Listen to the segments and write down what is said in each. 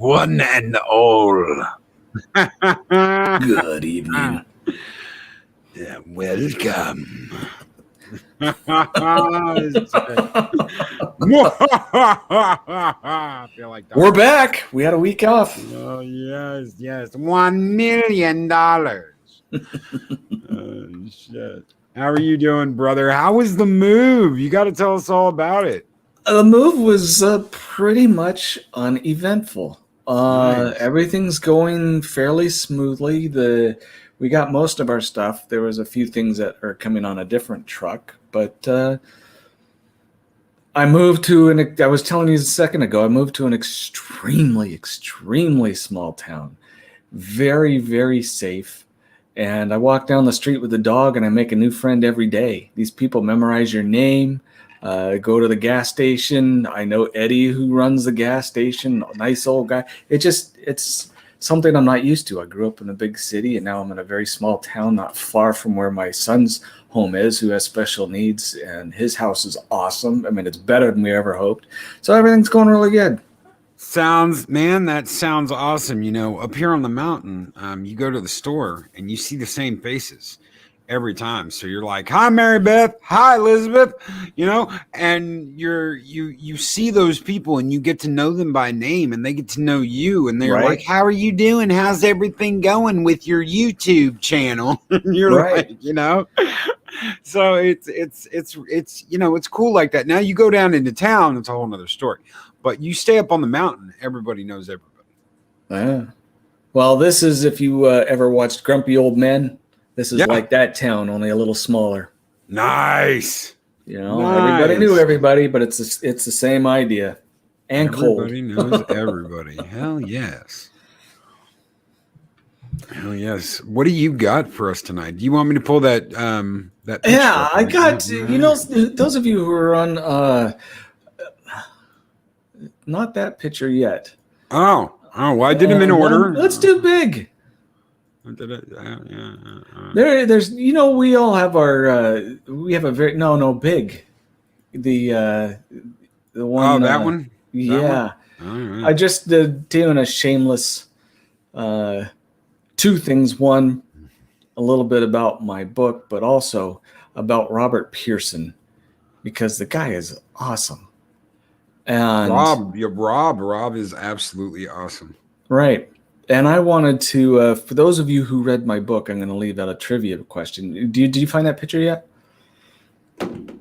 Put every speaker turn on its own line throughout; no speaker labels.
one and all.
Good evening.
Welcome. I feel like
We're back. We had a week off.
Oh, yes. $1 million. Shit. How are you doing, brother? How was the move? You got to tell us all about it.
The move was pretty much uneventful.
Nice.
Everything's going fairly smoothly. We got most of our stuff. There was a few things that are coming on a different truck, but I moved to I was telling you a second ago, I moved to an extremely, extremely small town. Very, very safe. And I walk down the street with the dog and I make a new friend every day. These people memorize your name. Go to the gas station. I know Eddie who runs the gas station. Nice old guy. It's something I'm not used to. I grew up in a big city and now I'm in a very small town not far from where my son's home is, who has special needs, and his house is awesome. I mean, it's better than we ever hoped. So everything's going really good.
That sounds awesome. You know, up here on the mountain, you go to the store and you see the same faces every time. So you're like, hi, Mary Beth. Hi, Elizabeth. You know, and you see those people and you get to know them by name and they get to know you. And they're like, how are you doing? How's everything going with your YouTube channel? And you're like, you know, so it's you know, it's cool like that. Now you go down into town, it's a whole nother story. But you stay up on the mountain, everybody knows everybody.
Yeah. Well, this is, if you ever watched Grumpy Old Men, this is like that town, only a little smaller.
Nice.
You know, everybody knew everybody, but it's the same idea. And
everybody knows everybody. Hell yes. Hell yes. What do you got for us tonight? Do you want me to pull that that picture?
Yeah, I got, you know, those of you who are on not that picture yet.
Oh, well, I did them in order.
Let's do big. There's, you know, we all have our we have a very big. The one.
Oh, that one.
Yeah.
One? Right.
I just doing a shameless two things. One, a little bit about my book, but also about Robert Pearson, because the guy is awesome. And Rob
is absolutely awesome.
Right. And I wanted to, for those of you who read my book, I'm going to leave out a trivia question. Did you find that picture yet? The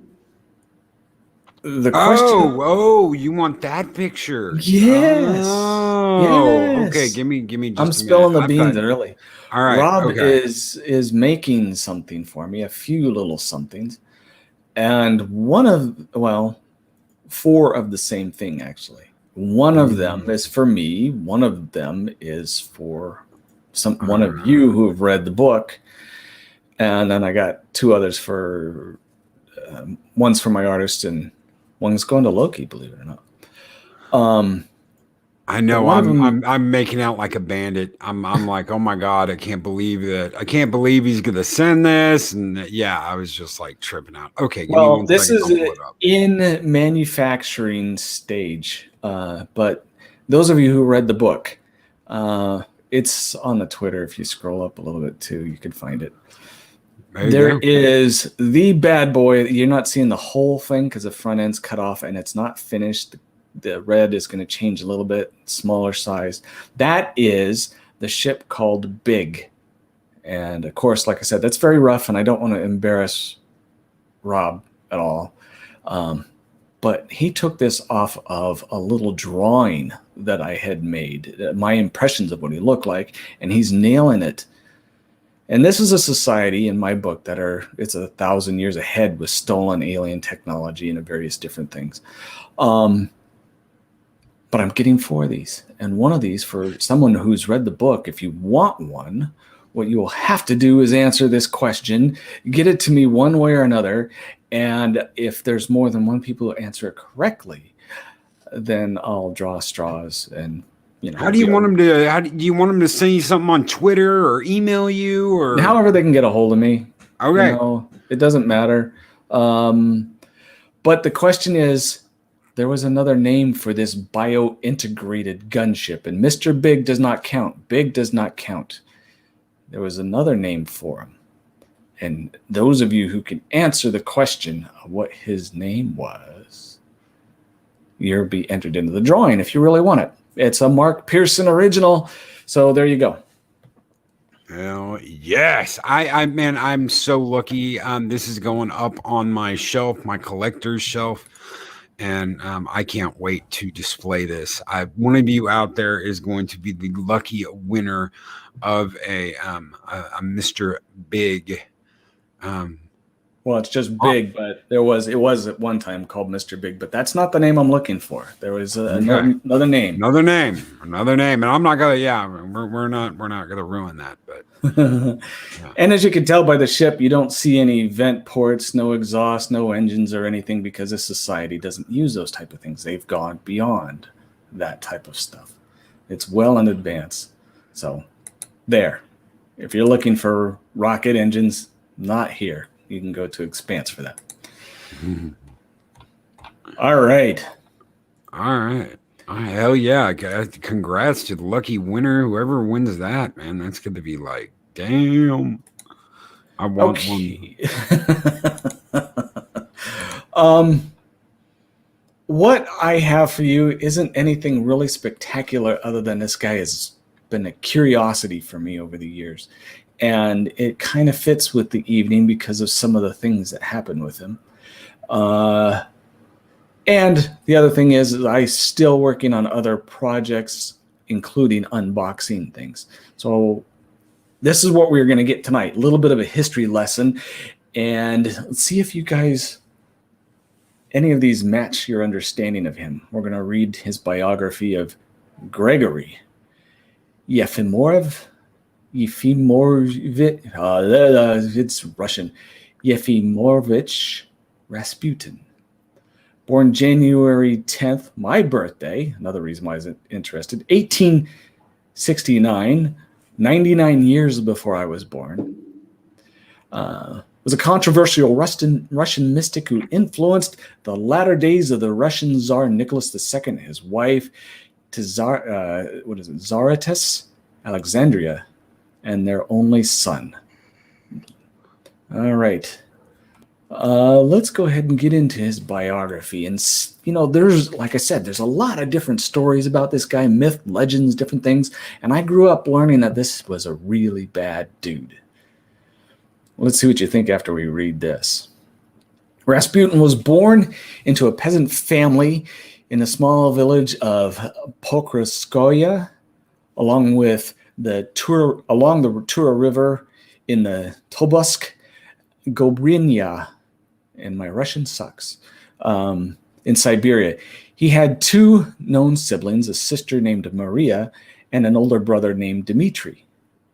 question.
Oh, you want that picture?
Yes.
Oh, yes. Okay. Give me. Just
I'm spilling the beans early.
All right.
Rob is making something for me, a few little somethings, and four of the same thing, actually. One of them is for me. One of them is for one of you who have read the book. And then I got two others for, one's for my artist and one's going to Loki, believe it or not.
I know I'm making out like a bandit. I'm like, oh my God, I can't believe that. I can't believe he's going to send this. And yeah, I was just like tripping out. Okay.
Well, this is in manufacturing stage. But those of you who read the book, it's on the Twitter. If you scroll up a little bit too, you can find it. There is the bad boy. You're not seeing the whole thing because the front end's cut off and it's not finished. The red is going to change a little bit, smaller size. That is the ship called Big. And of course, like I said, that's very rough and I don't want to embarrass Rob at all. But he took this off of a little drawing that I had made, my impressions of what he looked like, and he's nailing it. And this is a society in my book it's 1,000 years ahead with stolen alien technology and various different things. But I'm getting 4 of these. And one of these, for someone who's read the book, if you want one, what you will have to do is answer this question, get it to me one way or another. And if there's more than one people who answer it correctly, then I'll draw straws. And you know,
how do you want them to? How do you want them to send you something on Twitter or email you or
however they can get a hold of me?
Okay,
you know, it doesn't matter. But the question is, there was another name for this bio-integrated gunship, and Mr. Big does not count. Big does not count. There was another name for him. And those of you who can answer the question of what his name was, you'll be entered into the drawing if you really want it. It's a Mark Pearson original. So there you go.
Oh, yes. Man, I'm so lucky. This is going up on my shelf, my collector's shelf. And I can't wait to display this. One of you out there is going to be the lucky winner of a Mr. Big.
Well, it's just Big, but it was at one time called Mr. Big, but that's not the name I'm looking for. There was another name.
Another name. And I'm not gonna. Yeah, we're not gonna ruin that. But
yeah. And as you can tell by the ship, you don't see any vent ports, no exhaust, no engines or anything, because this society doesn't use those type of things. They've gone beyond that type of stuff. It's well in advance. So there. If you're looking for rocket engines, not here. You can go to Expanse for that.
Mm-hmm.
All right.
Hell yeah. Congrats to the lucky winner. Whoever wins that, man, that's going to be like, damn. I want
one. What I have for you isn't anything really spectacular other than this guy has been a curiosity for me over the years. And it kind of fits with the evening because of some of the things that happened with him. And the other thing is I'm still working on other projects, including unboxing things. So this is what we're going to get tonight. A little bit of a history lesson. And let's see if you guys, any of these match your understanding of him. We're going to read his biography of Gregory Yefimovich. It's Russian. Yefimovich Rasputin. Born January 10th, my birthday, another reason why I was interested, 1869, 99 years before I was born. Was a controversial Russian mystic who influenced the latter days of the Russian Tsar Nicholas II, his wife, Tsaritas Alexandria, and their only son. All right. Let's go ahead and get into his biography. And, there's, like I said, there's a lot of different stories about this guy, myth, legends, different things. And I grew up learning that this was a really bad dude. Let's see what you think after we read this. Rasputin was born into a peasant family in the small village of Pokrovskoye, along the Tura River in the Tobolsk Gobrinya, and my Russian sucks, in Siberia. He had two known siblings, a sister named Maria and an older brother named Dmitri.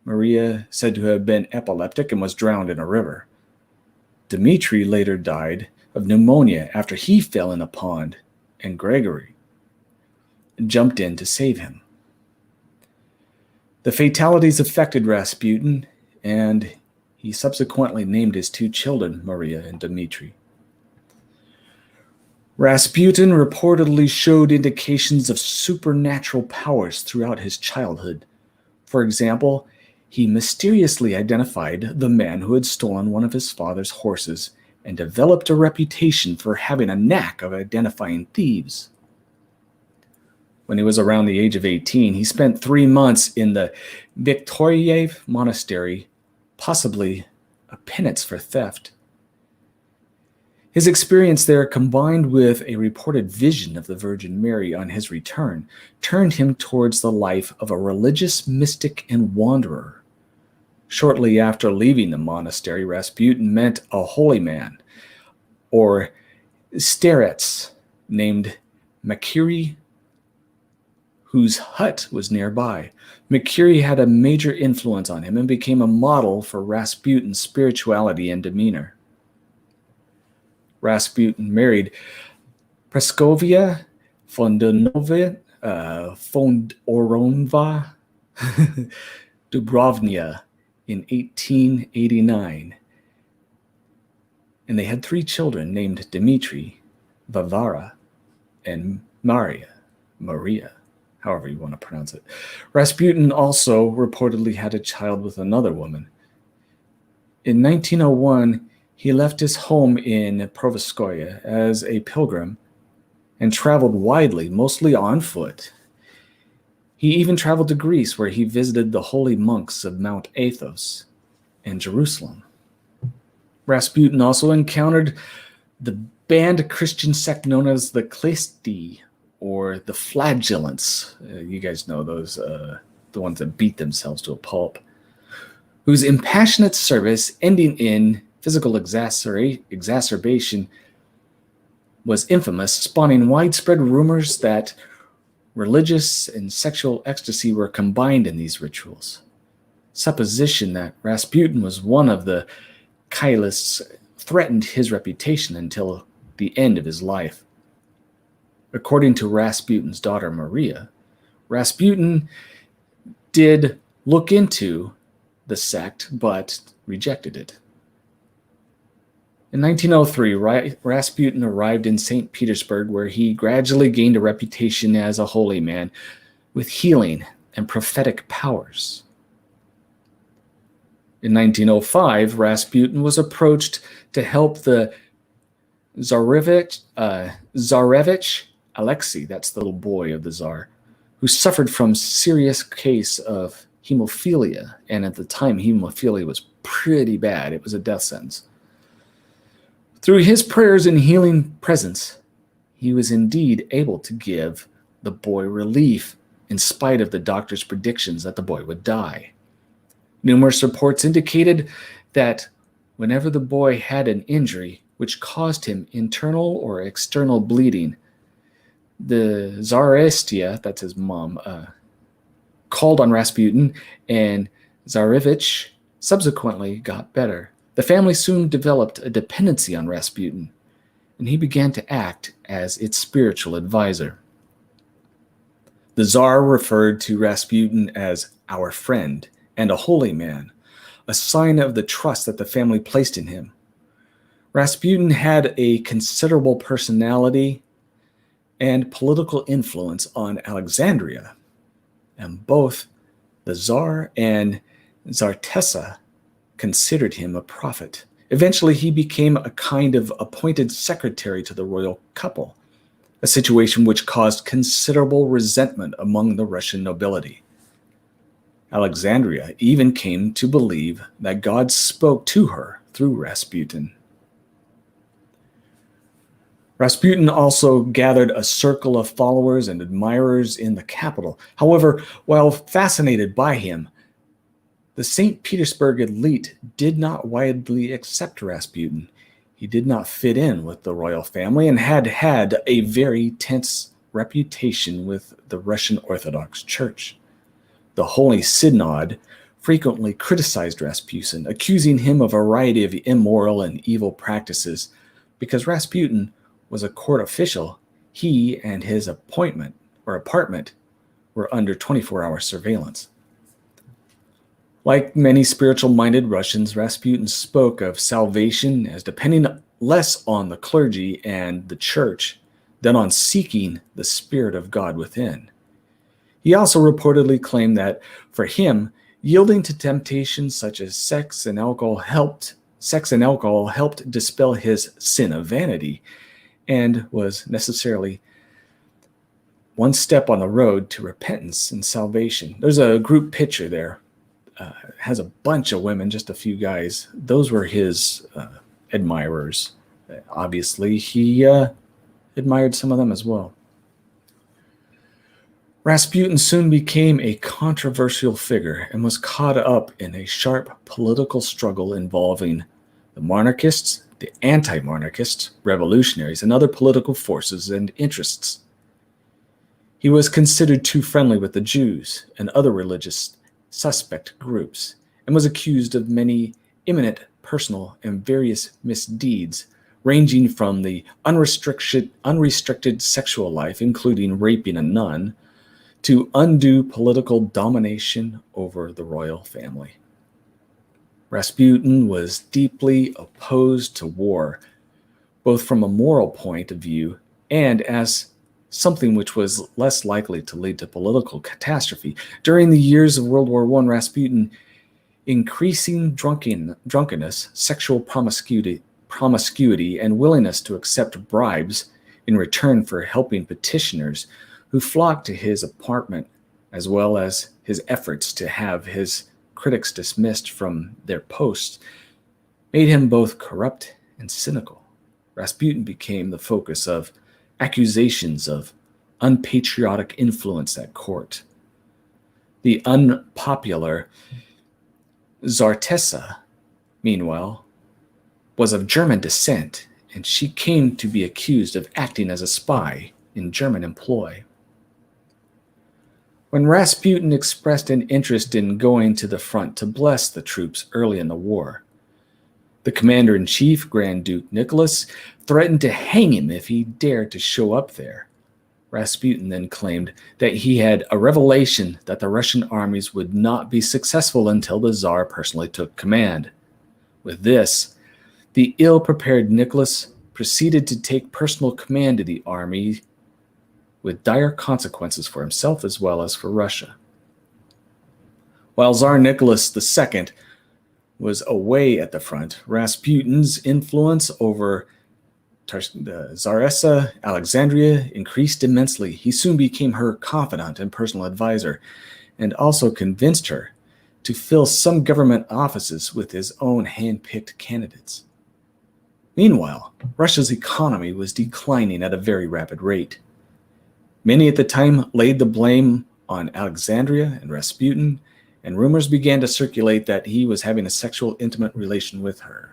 Maria said to have been epileptic and was drowned in a river. Dmitri later died of pneumonia after he fell in a pond, and Gregory jumped in to save him. The fatalities affected Rasputin, and he subsequently named his two children Maria and Dmitri. Rasputin reportedly showed indications of supernatural powers throughout his childhood. For example, he mysteriously identified the man who had stolen one of his father's horses and developed a reputation for having a knack of identifying thieves. When he was around the age of 18, he spent 3 months in the Viktoriev monastery, possibly a penance for theft. His experience there, combined with a reported vision of the Virgin Mary on his return, turned him towards the life of a religious mystic and wanderer. Shortly after leaving the monastery, Rasputin met a holy man, or starets, named Makiri, whose hut was nearby. Makiri had a major influence on him and became a model for Rasputin's spirituality and demeanor. Rasputin married Praskovia Fondoronova Dubrovnia in 1889, and they had 3 children named Dmitri, Varvara, and Maria, however you want to pronounce it. Rasputin also reportedly had a child with another woman. In 1901, he left his home in Provoskoye as a pilgrim and traveled widely, mostly on foot. He even traveled to Greece, where he visited the holy monks of Mount Athos and Jerusalem. Rasputin also encountered the banned Christian sect known as the Klesti, or the Flagellants. You guys know those, the ones that beat themselves to a pulp, whose impassionate service, ending in physical exacerbation, was infamous, spawning widespread rumors that religious and sexual ecstasy were combined in these rituals. Supposition that Rasputin was one of the Kailists threatened his reputation until the end of his life. According to Rasputin's daughter Maria, Rasputin did look into the sect, but rejected it. In 1903, Rasputin arrived in St. Petersburg, where he gradually gained a reputation as a holy man with healing and prophetic powers. In 1905, Rasputin was approached to help the Tsarevich Alexei, that's the little boy of the Tsar, who suffered from serious case of hemophilia, and at the time hemophilia was pretty bad. It was a death sentence. Through his prayers and healing presence, he was indeed able to give the boy relief in spite of the doctor's predictions that the boy would die. Numerous reports indicated that whenever the boy had an injury which caused him internal or external bleeding, the Tsarestia, that's his mom, called on Rasputin, and Tsarevich subsequently got better. The family soon developed a dependency on Rasputin, and he began to act as its spiritual advisor. The Tsar referred to Rasputin as our friend and a holy man, a sign of the trust that the family placed in him. Rasputin had a considerable personality and political influence on Alexandria, and both the Tsar and Tsartessa considered him a prophet. Eventually, he became a kind of appointed secretary to the royal couple, a situation which caused considerable resentment among the Russian nobility. Alexandria even came to believe that God spoke to her through Rasputin. Rasputin also gathered a circle of followers and admirers in the capital. However, while fascinated by him, the St. Petersburg elite did not widely accept Rasputin. He did not fit in with the royal family and had had a very tense reputation with the Russian Orthodox Church. The Holy Synod frequently criticized Rasputin, accusing him of a variety of immoral and evil practices. Because Rasputin was a court official, he and his apartment were under 24-hour surveillance. Like many spiritual-minded Russians, Rasputin spoke of salvation as depending less on the clergy and the church than on seeking the Spirit of God within. He also reportedly claimed that, for him, yielding to temptations such as sex and alcohol helped dispel his sin of vanity, and was necessarily one step on the road to repentance and salvation. There's a group picture there. Has a bunch of women, just a few guys. Those were his admirers. Obviously, he admired some of them as well. Rasputin soon became a controversial figure and was caught up in a sharp political struggle involving the monarchists, the anti-monarchists, revolutionaries, and other political forces and interests. He was considered too friendly with the Jews and other religious suspect groups, and was accused of many imminent personal and various misdeeds, ranging from the unrestricted sexual life, including raping a nun, to undue political domination over the royal family. Rasputin was deeply opposed to war, both from a moral point of view and as something which was less likely to lead to political catastrophe. During the years of World War I, Rasputin, increasing drunkenness, sexual promiscuity, and willingness to accept bribes in return for helping petitioners who flocked to his apartment, as well as his efforts to have his critics dismissed from their posts, made him both corrupt and cynical. Rasputin became the focus of accusations of unpatriotic influence at court. The unpopular Tsartessa, meanwhile, was of German descent, and she came to be accused of acting as a spy in German employ. When Rasputin expressed an interest in going to the front to bless the troops early in the war, the commander-in-chief, Grand Duke Nicholas, threatened to hang him if he dared to show up there. Rasputin then claimed that he had a revelation that the Russian armies would not be successful until the Tsar personally took command. With this, the ill-prepared Nicholas proceeded to take personal command of the army, with dire consequences for himself as well as for Russia. While Tsar Nicholas II was away at the front, Rasputin's influence over the Tsaressa Alexandria increased immensely. He soon became her confidant and personal advisor, and also convinced her to fill some government offices with his own hand-picked candidates. Meanwhile, Russia's economy was declining at a very rapid rate. Many at the time laid the blame on Alexandria and Rasputin, and rumors began to circulate that he was having a sexual intimate relation with her.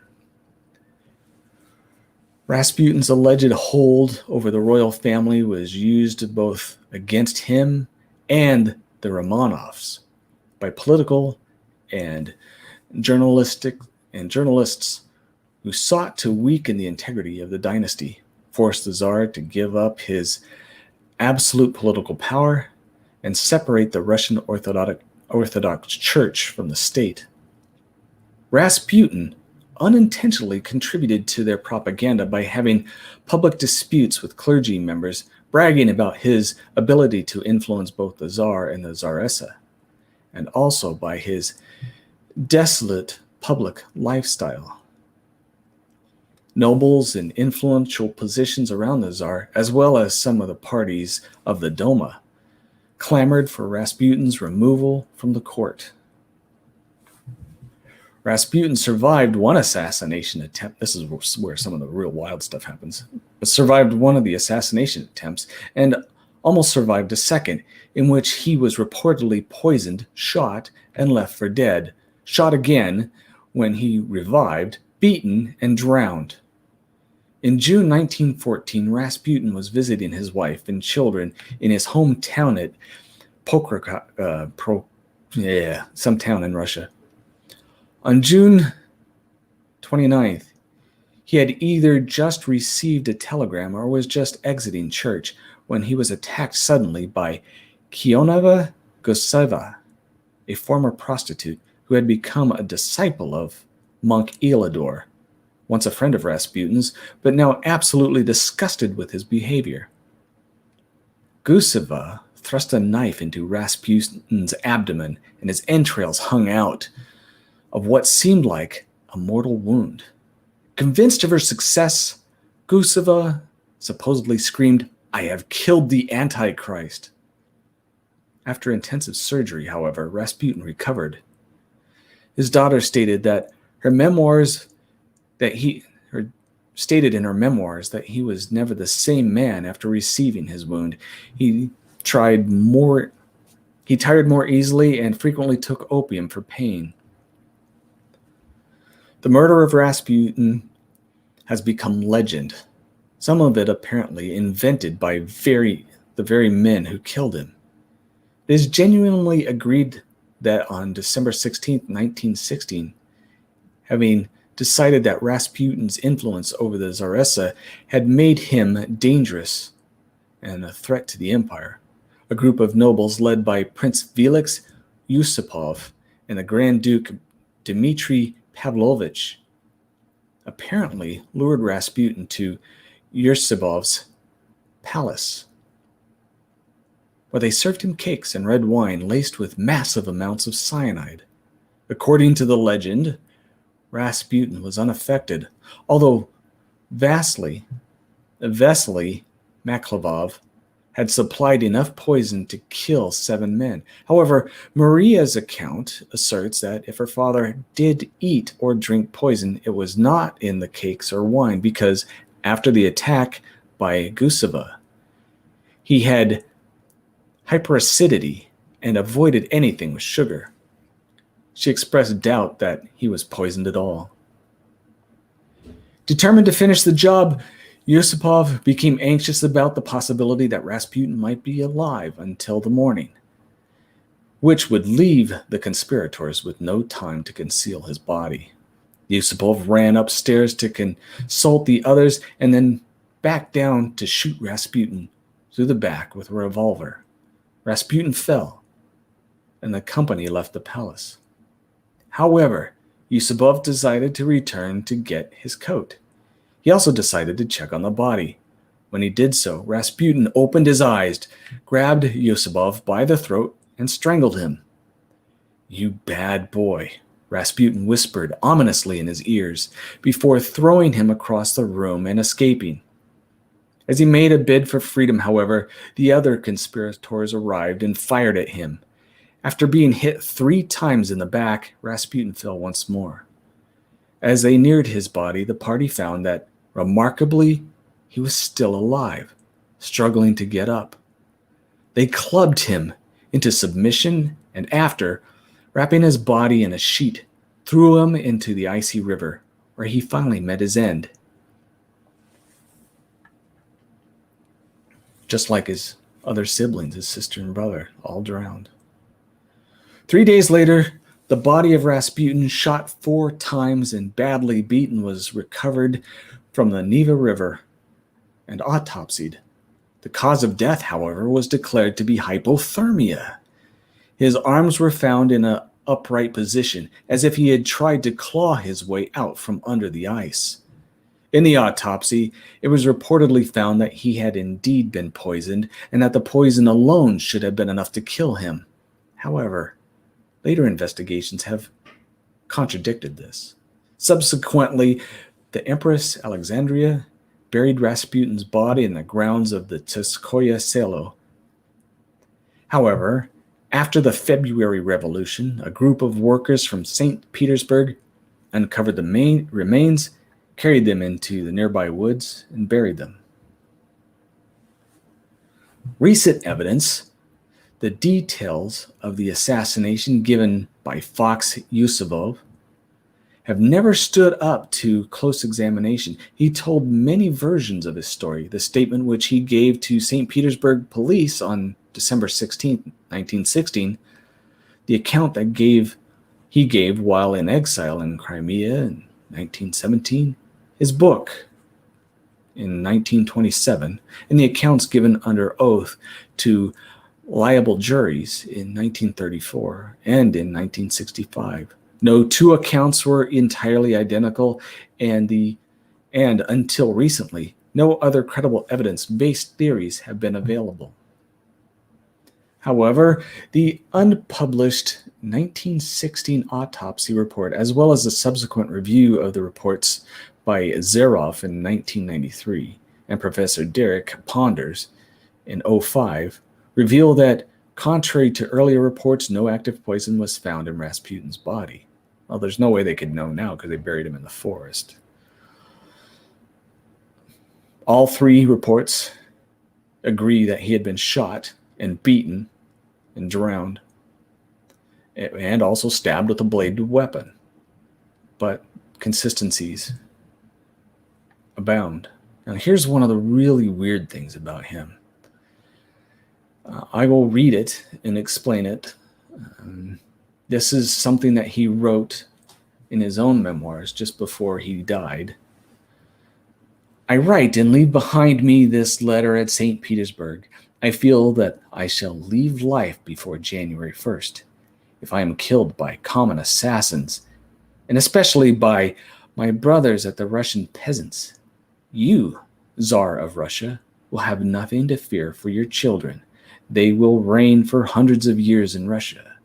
Rasputin's alleged hold over the royal family was used both against him and the Romanovs by political and journalists who sought to weaken the integrity of the dynasty, force the Tsar to give up his absolute political power, and separate the Russian Orthodox Church from the state. Rasputin unintentionally contributed to their propaganda by having public disputes with clergy members, bragging about his ability to influence both the Tsar and the Tsaressa, and also by his desolate public lifestyle. Nobles in influential positions around the Tsar, as well as some of the parties of the Duma, clamored for Rasputin's removal from the court. Rasputin survived one assassination attempt. This is where some of the real wild stuff happens. But survived one of the assassination attempts and almost survived a second, in which he was reportedly poisoned, shot, and left for dead. Shot again when he revived, beaten, and drowned. In June 1914, Rasputin was visiting his wife and children in his hometown at some town in Russia. On June 29th, he had either just received a telegram or was just exiting church when he was attacked suddenly by Kionova Guseva, a former prostitute who had become a disciple of monk Ilidor, once a friend of Rasputin's, but now absolutely disgusted with his behavior. Guseva thrust a knife into Rasputin's abdomen, and his entrails hung out of what seemed like a mortal wound. Convinced of her success, Guseva supposedly screamed, "I have killed the Antichrist." After intensive surgery, however, Rasputin recovered. His daughter stated in her memoirs that he was never the same man after receiving his wound. He tired more easily and frequently took opium for pain. The murder of Rasputin has become legend, some of it apparently invented by the very men who killed him. It is genuinely agreed that on December 16, 1916, having decided that Rasputin's influence over the Tsaressa had made him dangerous and a threat to the empire, a group of nobles led by Prince Felix Yusupov and the Grand Duke Dmitry Pavlovich apparently lured Rasputin to Yusupav's palace. where they served him cakes and red wine laced with massive amounts of cyanide. According to the legend, Rasputin was unaffected, although Vasily Maklavov had supplied enough poison to kill 7 men. However, Maria's account asserts that if her father did eat or drink poison, it was not in the cakes or wine, because after the attack by Guseva, he had hyperacidity and avoided anything with sugar. She expressed doubt that he was poisoned at all. Determined to finish the job, Yusupov became anxious about the possibility that Rasputin might be alive until the morning, which would leave the conspirators with no time to conceal his body. Yusupov ran upstairs to consult the others and then back down to shoot Rasputin through the back with a revolver. Rasputin fell, and the company left the palace. However, Yusupov decided to return to get his coat. He also decided to check on the body. When he did so, Rasputin opened his eyes, grabbed Yusupov by the throat, and strangled him. "You bad boy," Rasputin whispered ominously in his ears, before throwing him across the room and escaping. As he made a bid for freedom, however, the other conspirators arrived and fired at him. After being hit 3 times in the back, Rasputin fell once more. As they neared his body, the party found that, remarkably, he was still alive, struggling to get up. They clubbed him into submission and after, wrapping his body in a sheet, threw him into the icy river, where he finally met his end. Just like his other siblings, his sister and brother, all drowned. 3 days later, the body of Rasputin, shot 4 times and badly beaten, was recovered from the Neva River and autopsied. The cause of death, however, was declared to be hypothermia. His arms were found in an upright position, as if he had tried to claw his way out from under the ice. In the autopsy, it was reportedly found that he had indeed been poisoned, and that the poison alone should have been enough to kill him. However, later investigations have contradicted this. Subsequently, the Empress Alexandria buried Rasputin's body in the grounds of the Tverskoye Selo. However, after the February Revolution, a group of workers from St. Petersburg uncovered the main remains, carried them into the nearby woods, and buried them. Recent evidence, the details of the assassination given by Fox Yusupov, have never stood up to close examination. He told many versions of his story. The statement which he gave to St. Petersburg police on December 16, 1916, the account that he gave while in exile in Crimea in 1917, his book in 1927, and the accounts given under oath to liable juries in 1934 and in 1965. No 2 accounts were entirely identical, and until recently, no other credible evidence-based theories have been available. However, the unpublished 1916 autopsy report, as well as the subsequent review of the reports by Zerov in 1993 and Professor Derek Ponders in 2005, reveal that, contrary to earlier reports, no active poison was found in Rasputin's body. Well, there's no way they could know now because they buried him in the forest. All 3 reports agree that he had been shot and beaten and drowned, and also stabbed with a bladed weapon. But consistencies abound. Now, here's one of the really weird things about him. I will read it and explain it. This is something that he wrote in his own memoirs just before he died. "I write and leave behind me this letter at St. Petersburg. I feel that I shall leave life before January 1st. If I am killed by common assassins, and especially by my brothers at the Russian peasants, you, Tsar of Russia, will have nothing to fear for your children. They will reign for hundreds of years in Russia.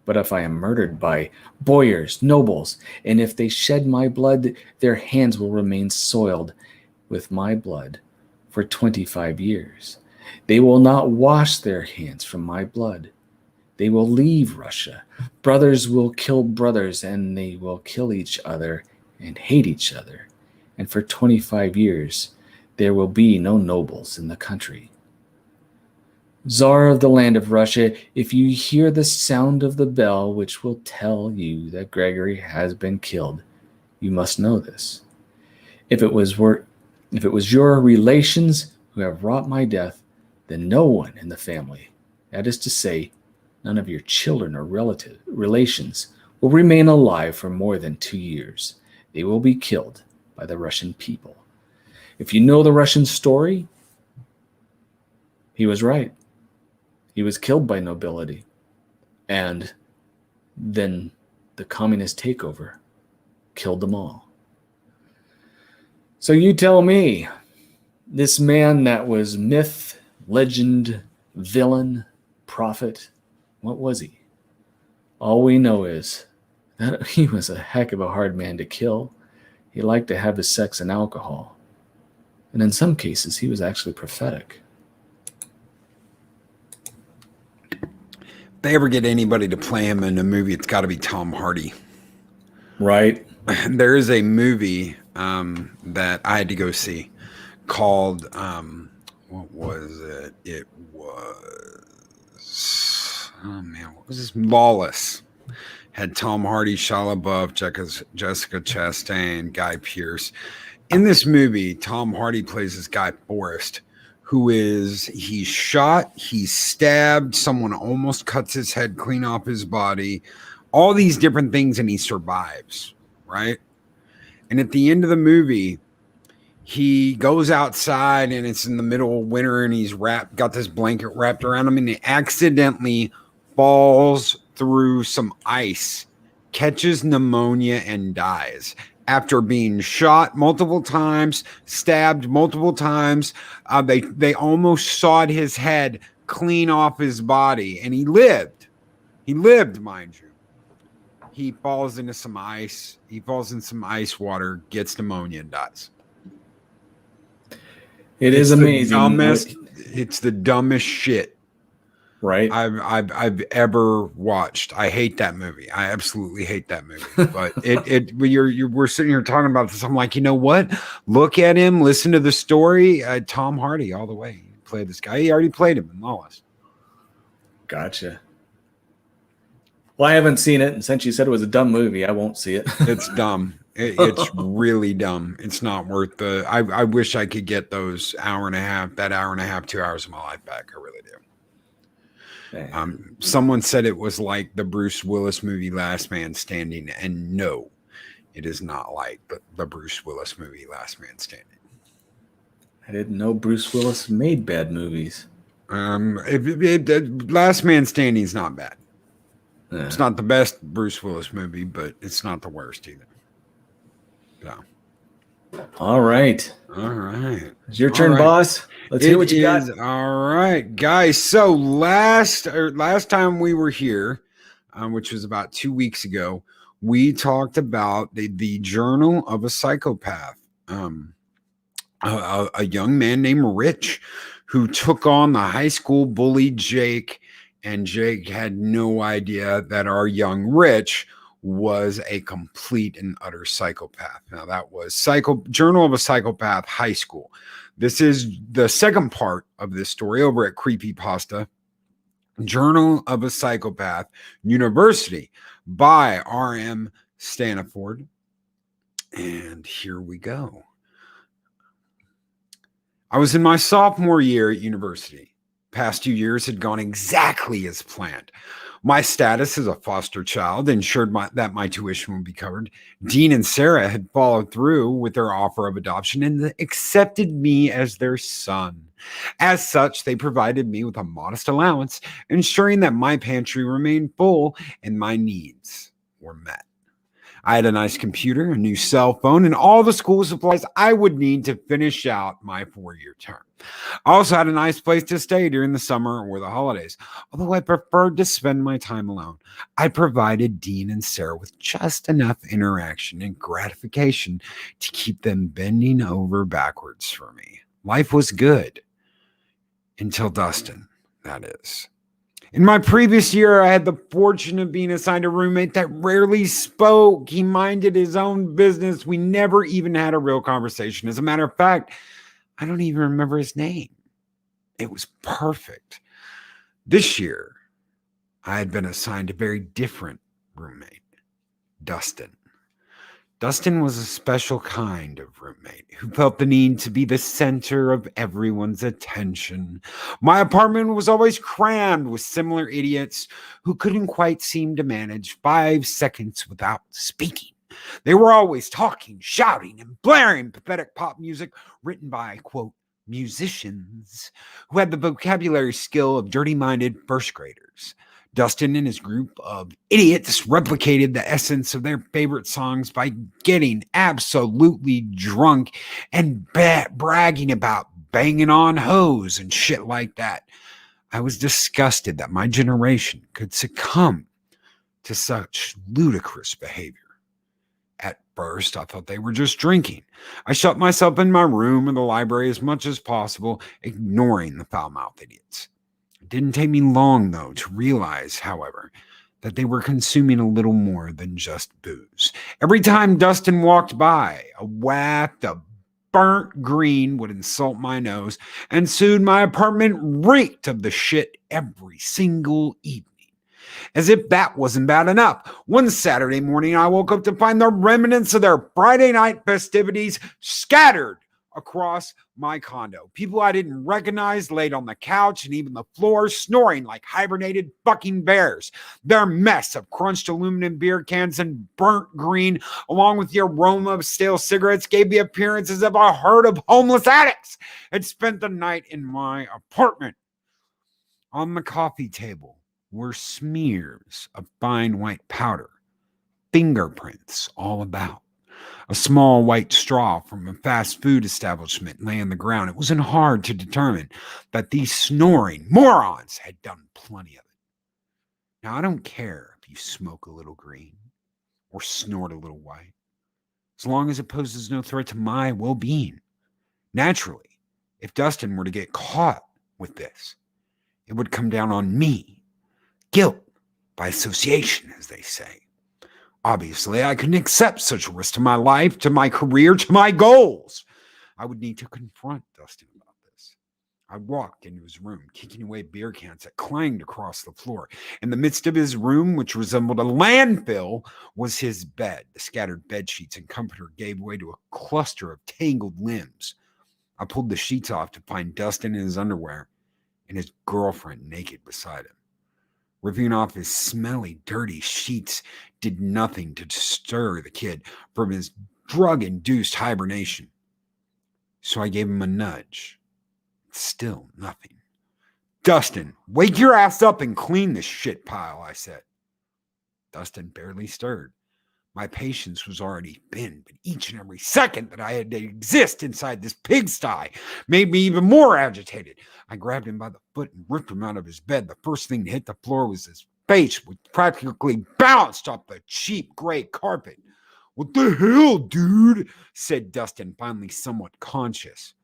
But if I am murdered by boyars, nobles, and if they shed my blood, their hands will remain soiled with my blood for 25 years. They will not wash their hands from my blood. They will leave Russia. Brothers will kill brothers, and they will kill each other and hate each other. And for 25 years, there will be no nobles in the country. Tsar of the land of Russia, if you hear the sound of the bell which will tell you that Gregory has been killed, you must know this. If it was your relations who have wrought my death, then no one in the family, that is to say, none of your children or relations, will remain alive for more than 2 years. They will be killed by the Russian people. If you know the Russian story, he was right. He was killed by nobility. And then the communist takeover killed them all. So you tell me, this man that was myth, legend, villain, prophet, what was he? All we know is that he was a heck of a hard man to kill. He liked to have his sex and alcohol. And in some cases, he was actually prophetic.
If they ever get anybody to play him in a movie, it's got to be Tom Hardy.
Right.
There is a movie that I had to go see called, what was it? It was, oh man, what was this? Lawless. Had Tom Hardy, Shia LaBeouf, Jessica Chastain, Guy Pearce. In this movie, Tom Hardy plays this guy, Forrest, he's shot, he's stabbed, someone almost cuts his head clean off his body, all these different things, and he survives, right? And at the end of the movie, he goes outside, and it's in the middle of winter, and he's got this blanket wrapped around him, and he accidentally falls through some ice, catches pneumonia, and dies. After being shot multiple times, stabbed multiple times, they almost sawed his head clean off his body, and he lived. He lived, mind you. He falls into some ice. He falls in some ice water, gets pneumonia, and dies.
It's amazing.
It's the dumbest shit.
Right.
I've ever watched. I hate that movie. I absolutely hate that movie. But we're sitting here talking about this. I'm like, you know what? Look at him. Listen to the story. Tom Hardy all the way. He played this guy. He already played him in Lawless.
Gotcha. Well, I haven't seen it, and since you said it was a dumb movie, I won't see it.
It's dumb. It's really dumb. It's not worth the. I wish I could get those hour and a half, 2 hours of my life back. I really do. Someone said it was like the Bruce Willis movie Last Man Standing, and no, it is not like the Bruce Willis movie Last Man Standing.
I didn't know Bruce Willis made bad movies.
Last Man Standing is not bad. It's not the best Bruce Willis movie, but it's not the worst either. So.
All right. It's your turn, boss. Let's hear what you got.
All right, guys. So last time we were here, which was about 2 weeks ago, we talked about the Journal of a Psychopath. A young man named Rich who took on the high school bully Jake, and Jake had no idea that our young Rich was a complete and utter psychopath. Now that was Journal of a Psychopath High School. This is the second part of this story over at Creepypasta. Journal of a Psychopath University by R.M. Staniford. And here we go. I was in my sophomore year at university. Past 2 years had gone exactly as planned. My status as a foster child ensured that my tuition would be covered. Dean and Sarah had followed through with their offer of adoption and accepted me as their son. As such, they provided me with a modest allowance, ensuring that my pantry remained full and my needs were met. I had a nice computer, a new cell phone, and all the school supplies I would need to finish out my 4-year term. I also had a nice place to stay during the summer or the holidays. Although I preferred to spend my time alone, I provided Dean and Sarah with just enough interaction and gratification to keep them bending over backwards for me. Life was good. Until Dustin, that is. In my previous year, I had the fortune of being assigned a roommate that rarely spoke. He minded his own business. We never even had a real conversation. As a matter of fact, I don't even remember his name. It was perfect. This year, I had been assigned a very different roommate, Dustin. Dustin was a special kind of roommate who felt the need to be the center of everyone's attention. My apartment was always crammed with similar idiots who couldn't quite seem to manage 5 seconds without speaking. They were always talking, shouting, and blaring pathetic pop music written by, quote, musicians who had the vocabulary skill of dirty-minded first graders. Dustin and his group of idiots replicated the essence of their favorite songs by getting absolutely drunk and bragging about banging on hoes and shit like that. I was disgusted that my generation could succumb to such ludicrous behavior. At first, I thought they were just drinking. I shut myself in my room or the library as much as possible, ignoring the foul-mouthed idiots. It didn't take me long, though, to realize, however, that they were consuming a little more than just booze. Every time Dustin walked by, a waft of burnt green would insult my nose, and soon my apartment reeked of the shit every single evening. As if that wasn't bad enough, one Saturday morning I woke up to find the remnants of their Friday night festivities scattered across my condo. People I didn't recognize laid on the couch and even the floor, snoring like hibernated fucking bears. Their mess of crunched aluminum beer cans and burnt green, along with the aroma of stale cigarettes, gave the appearance as if a herd of homeless addicts had spent the night in my apartment. On the coffee table were smears of fine white powder, fingerprints all about. A small white straw from a fast food establishment lay on the ground. It wasn't hard to determine that these snoring morons had done plenty of it. Now, I don't care if you smoke a little green or snort a little white, as long as it poses no threat to my well-being. Naturally, if Dustin were to get caught with this, it would come down on me. Guilt by association, as they say. Obviously, I couldn't accept such a risk to my life, to my career, to my goals. I would need to confront Dustin about this. I walked into his room, kicking away beer cans that clanged across the floor. In the midst of his room, which resembled a landfill, was his bed. The scattered bed sheets and comforter gave way to a cluster of tangled limbs. I pulled the sheets off to find Dustin in his underwear and his girlfriend naked beside him. Ripping off his smelly, dirty sheets did nothing to stir the kid from his drug-induced hibernation. So I gave him a nudge. Still nothing. Dustin, wake your ass up and clean this shit pile, I said. Dustin barely stirred. My patience was already thin, but each and every second that I had to exist inside this pigsty made me even more agitated. I grabbed him by the foot and ripped him out of his bed. The first thing to hit the floor was his face, which practically bounced off the cheap gray carpet. "What the hell, dude?" said Dustin, finally somewhat conscious.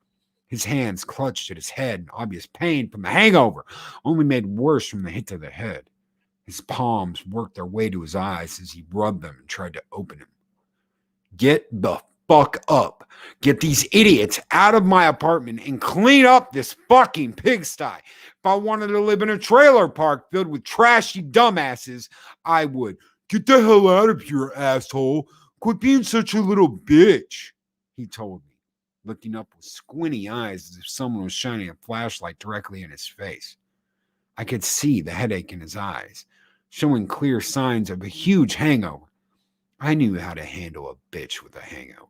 His hands clutched at his head in obvious pain from the hangover, only made worse from the hit to the head. His palms worked their way to his eyes as he rubbed them and tried to open them. "Get the fuck up. Get these idiots out of my apartment and clean up this fucking pigsty. If I wanted to live in a trailer park filled with trashy dumbasses, I would. Get the hell out of here, asshole. Quit being such a little bitch," he told me, looking up with squinty eyes as if someone was shining a flashlight directly in his face. I could see the headache in his eyes, showing clear signs of a huge hangover. I knew how to handle a bitch with a hangover.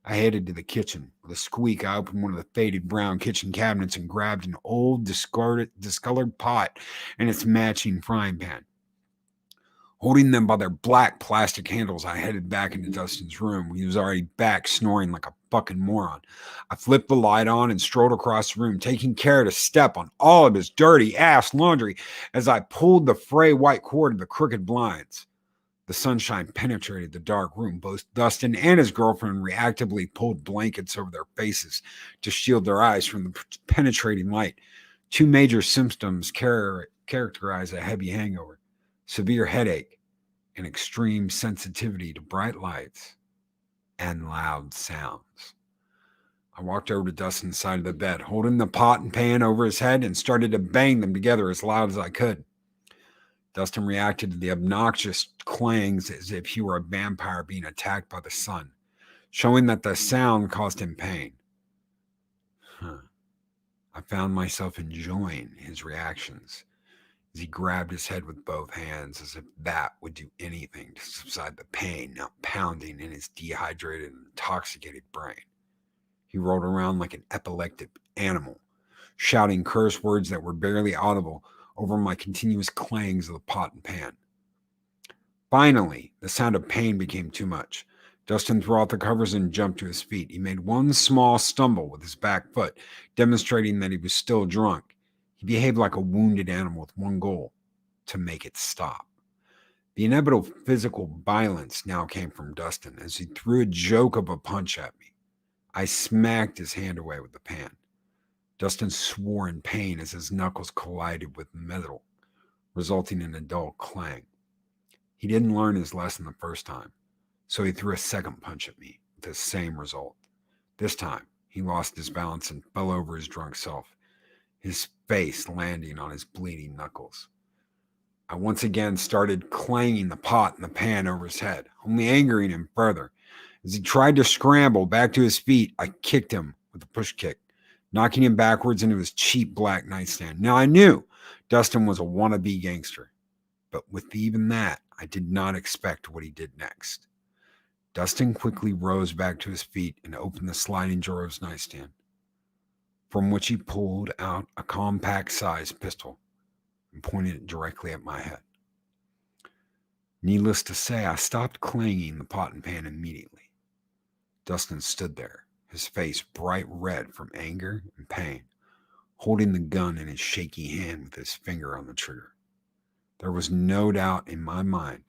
I headed to the kitchen. With a squeak, I opened one of the faded brown kitchen cabinets and grabbed an old discolored pot and its matching frying pan. Holding them by their black plastic handles, I headed back into Dustin's room. He was already back, snoring like a fucking moron. I flipped the light on and strolled across the room, taking care to step on all of his dirty ass laundry as I pulled the fray white cord of the crooked blinds. The sunshine penetrated the dark room. Both Dustin and his girlfriend reactively pulled blankets over their faces to shield their eyes from the penetrating light. Two major symptoms characterize a heavy hangover: severe headache and extreme sensitivity to bright lights and loud sounds. I walked over to Dustin's side of the bed, holding the pot and pan over his head, and started to bang them together as loud as I could. Dustin reacted to the obnoxious clangs as if he were a vampire being attacked by the sun, showing that the sound caused him pain. I found myself enjoying his reactions as he grabbed his head with both hands as if that would do anything to subside the pain now pounding in his dehydrated and intoxicated brain. He rolled around like an epileptic animal, shouting curse words that were barely audible over my continuous clangs of the pot and pan. Finally, the sound of pain became too much. Dustin threw out the covers and jumped to his feet. He made one small stumble with his back foot, demonstrating that he was still drunk. He behaved like a wounded animal with one goal: to make it stop. The inevitable physical violence now came from Dustin as he threw a joke of a punch at me. I smacked his hand away with the pan. Dustin swore in pain as his knuckles collided with metal, resulting in a dull clang. He didn't learn his lesson the first time, so he threw a second punch at me with the same result. This time, he lost his balance and fell over his drunk self, his face landing on his bleeding knuckles. I once again started clanging the pot and the pan over his head, only angering him further. As he tried to scramble back to his feet, I kicked him with a push kick, knocking him backwards into his cheap black nightstand. Now I knew Dustin was a wannabe gangster, but with even that, I did not expect what he did next. Dustin quickly rose back to his feet and opened the sliding drawer of his nightstand, from which he pulled out a compact-sized pistol and pointed it directly at my head. Needless to say, I stopped clanging the pot and pan immediately. Dustin stood there, his face bright red from anger and pain, holding the gun in his shaky hand with his finger on the trigger. There was no doubt in my mind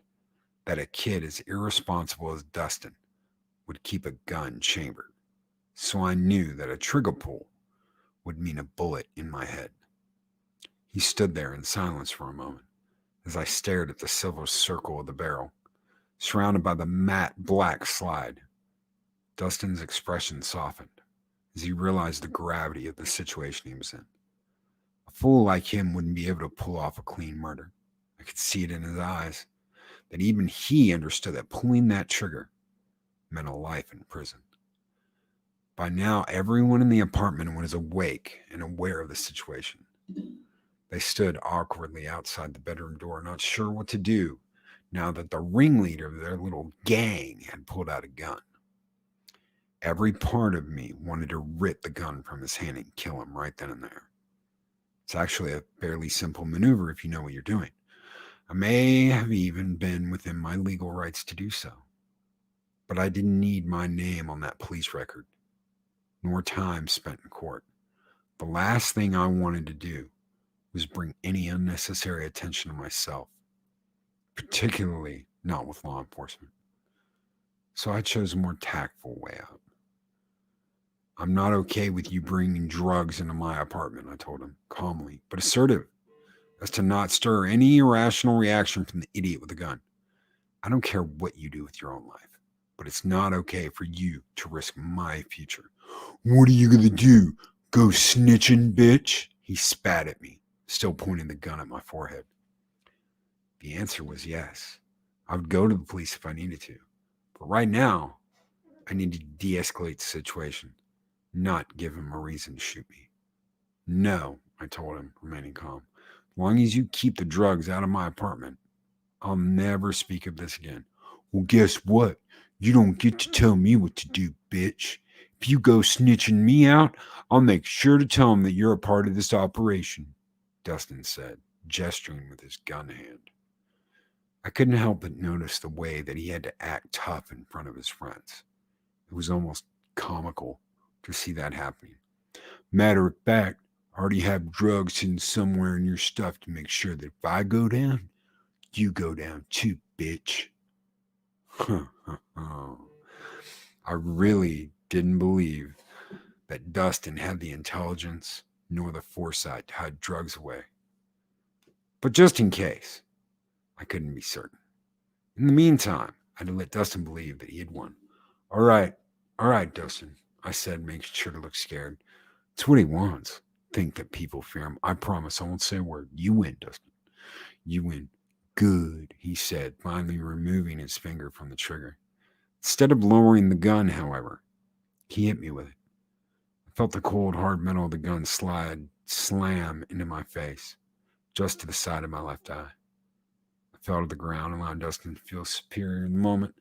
that a kid as irresponsible as Dustin would keep a gun chambered, so I knew that a trigger pull would mean a bullet in my head. He stood there in silence for a moment as I stared at the silver circle of the barrel, surrounded by the matte black slide. Dustin's expression softened as he realized the gravity of the situation he was in. A fool like him wouldn't be able to pull off a clean murder. I could see it in his eyes, that even he understood that pulling that trigger meant a life in prison. By now, everyone in the apartment was awake and aware of the situation. They stood awkwardly outside the bedroom door, not sure what to do now that the ringleader of their little gang had pulled out a gun. Every part of me wanted to rip the gun from his hand and kill him right then and there. It's actually a fairly simple maneuver if you know what you're doing. I may have even been within my legal rights to do so, but I didn't need my name on that police record, nor time spent in court. The last thing I wanted to do was bring any unnecessary attention to myself, particularly not with law enforcement. So I chose a more tactful way out. I'm not okay with you bringing drugs into my apartment, I told him, calmly, but assertive, as to not stir any irrational reaction from the idiot with the gun. I don't care what you do with your own life, but it's not okay for you to risk my future. What are you going to do? Go snitching, bitch? He spat at me, still pointing the gun at my forehead. The answer was yes. I would go to the police if I needed to. But right now, I need to de-escalate the situation, not give him a reason to shoot me. No, I told him, remaining calm. As long as you keep the drugs out of my apartment, I'll never speak of this again. Well, guess what? You don't get to tell me what to do, bitch. If you go snitching me out, I'll make sure to tell him that you're a part of this operation, Dustin said, gesturing with his gun hand. I couldn't help but notice the way that he had to act tough in front of his friends. It was almost comical to see that happening. Matter of fact, I already have drugs hidden somewhere in your stuff to make sure that if I go down, you go down too, bitch. I really didn't believe that Dustin had the intelligence nor the foresight to hide drugs away. But just in case, I couldn't be certain. In the meantime, I had to let Dustin believe that he had won. All right, Dustin, I said, making sure to look scared. It's what he wants. Think that people fear him. I promise I won't say a word. You win, Dustin. You win. Good, he said, finally removing his finger from the trigger. Instead of lowering the gun, however, he hit me with it. I felt the cold, hard metal of the gun slam into my face, just to the side of my left eye. I fell to the ground, allowing Dustin to feel superior in the moment.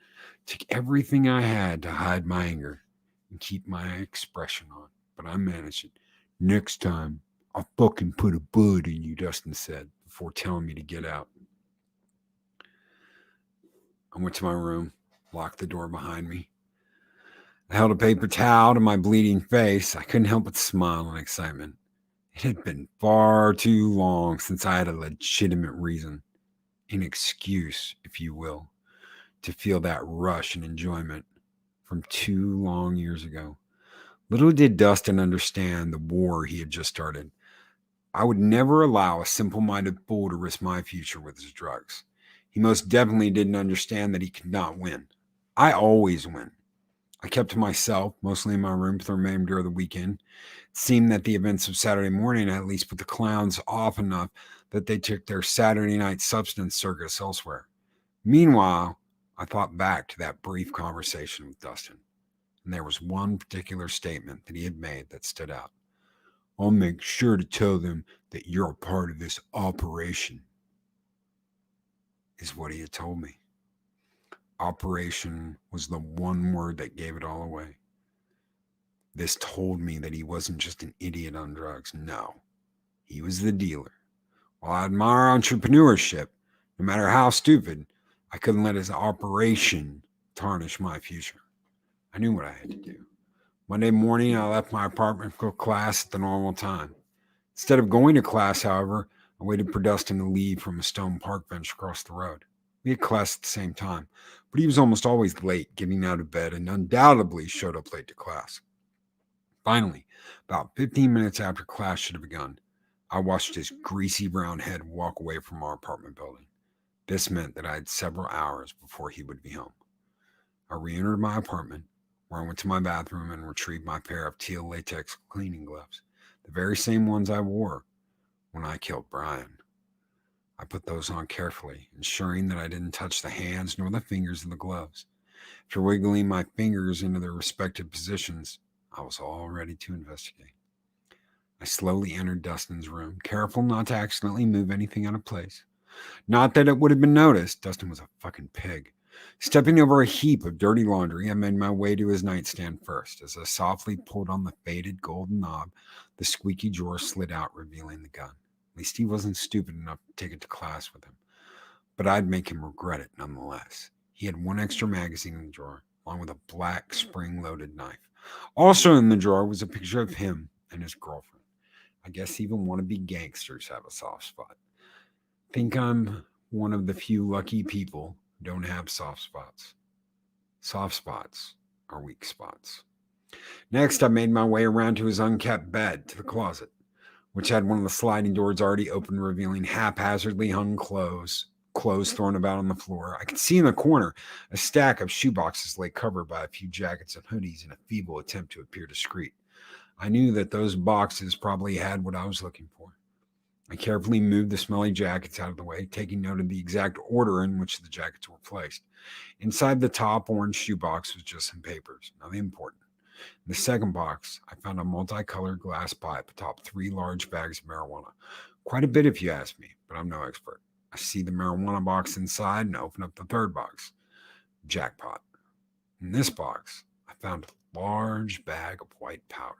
Took everything I had to hide my anger and keep my expression on, but I managed it. Next time, I'll fucking put a bullet in you, Dustin said, before telling me to get out. I went to my room, locked the door behind me. I held a paper towel to my bleeding face. I couldn't help but smile in excitement. It had been far too long since I had a legitimate reason, an excuse, if you will, to feel that rush and enjoyment from 2 long years ago. Little did Dustin understand the war he had just started. I would never allow a simple-minded fool to risk my future with his drugs. He most definitely didn't understand that he could not win. I always win. I kept to myself, mostly in my room for the remainder of the weekend. It seemed that the events of Saturday morning at least put the clowns off enough that they took their Saturday night substance circus elsewhere. Meanwhile, I thought back to that brief conversation with Dustin, and there was one particular statement that he had made that stood out. I'll make sure to tell them that you're a part of this operation, is what he had told me. Operation was the one word that gave it all away. This told me that he wasn't just an idiot on drugs. No, he was the dealer. While I admire entrepreneurship, no matter how stupid, I couldn't let his operation tarnish my future. I knew what I had to do. Monday morning, I left my apartment for class at the normal time. Instead of going to class, however, I waited for Dustin to leave from a stone park bench across the road. We had class at the same time, but he was almost always late getting out of bed and undoubtedly showed up late to class. Finally, about 15 minutes after class should have begun, I watched his greasy brown head walk away from our apartment building. This meant that I had several hours before he would be home. I re-entered my apartment, where I went to my bathroom and retrieved my pair of teal latex cleaning gloves, the very same ones I wore when I killed Brian. I put those on carefully, ensuring that I didn't touch the hands nor the fingers of the gloves. After wiggling my fingers into their respective positions, I was all ready to investigate. I slowly entered Dustin's room, careful not to accidentally move anything out of place. Not that it would have been noticed. Dustin was a fucking pig. Stepping over a heap of dirty laundry, I made my way to his nightstand first. As I softly pulled on the faded golden knob, the squeaky drawer slid out, revealing the gun. At least he wasn't stupid enough to take it to class with him. But I'd make him regret it nonetheless. He had one extra magazine in the drawer, along with a black spring-loaded knife. Also in the drawer was a picture of him and his girlfriend. I guess even wannabe gangsters have a soft spot. Think I'm one of the few lucky people who don't have soft spots. Soft spots are weak spots. Next, I made my way around to his unkept bed, to the closet, which had one of the sliding doors already open, revealing haphazardly hung clothes thrown about on the floor. I could see in the corner a stack of shoeboxes lay covered by a few jackets and hoodies in a feeble attempt to appear discreet. I knew that those boxes probably had what I was looking for. I carefully moved the smelly jackets out of the way, taking note of the exact order in which the jackets were placed. Inside the top orange shoebox was just some papers, nothing important. In the second box, I found a multicolored glass pipe atop 3 large bags of marijuana. Quite a bit if you ask me, but I'm no expert. I see the marijuana box inside and open up the third box. Jackpot. In this box, I found a large bag of white powder.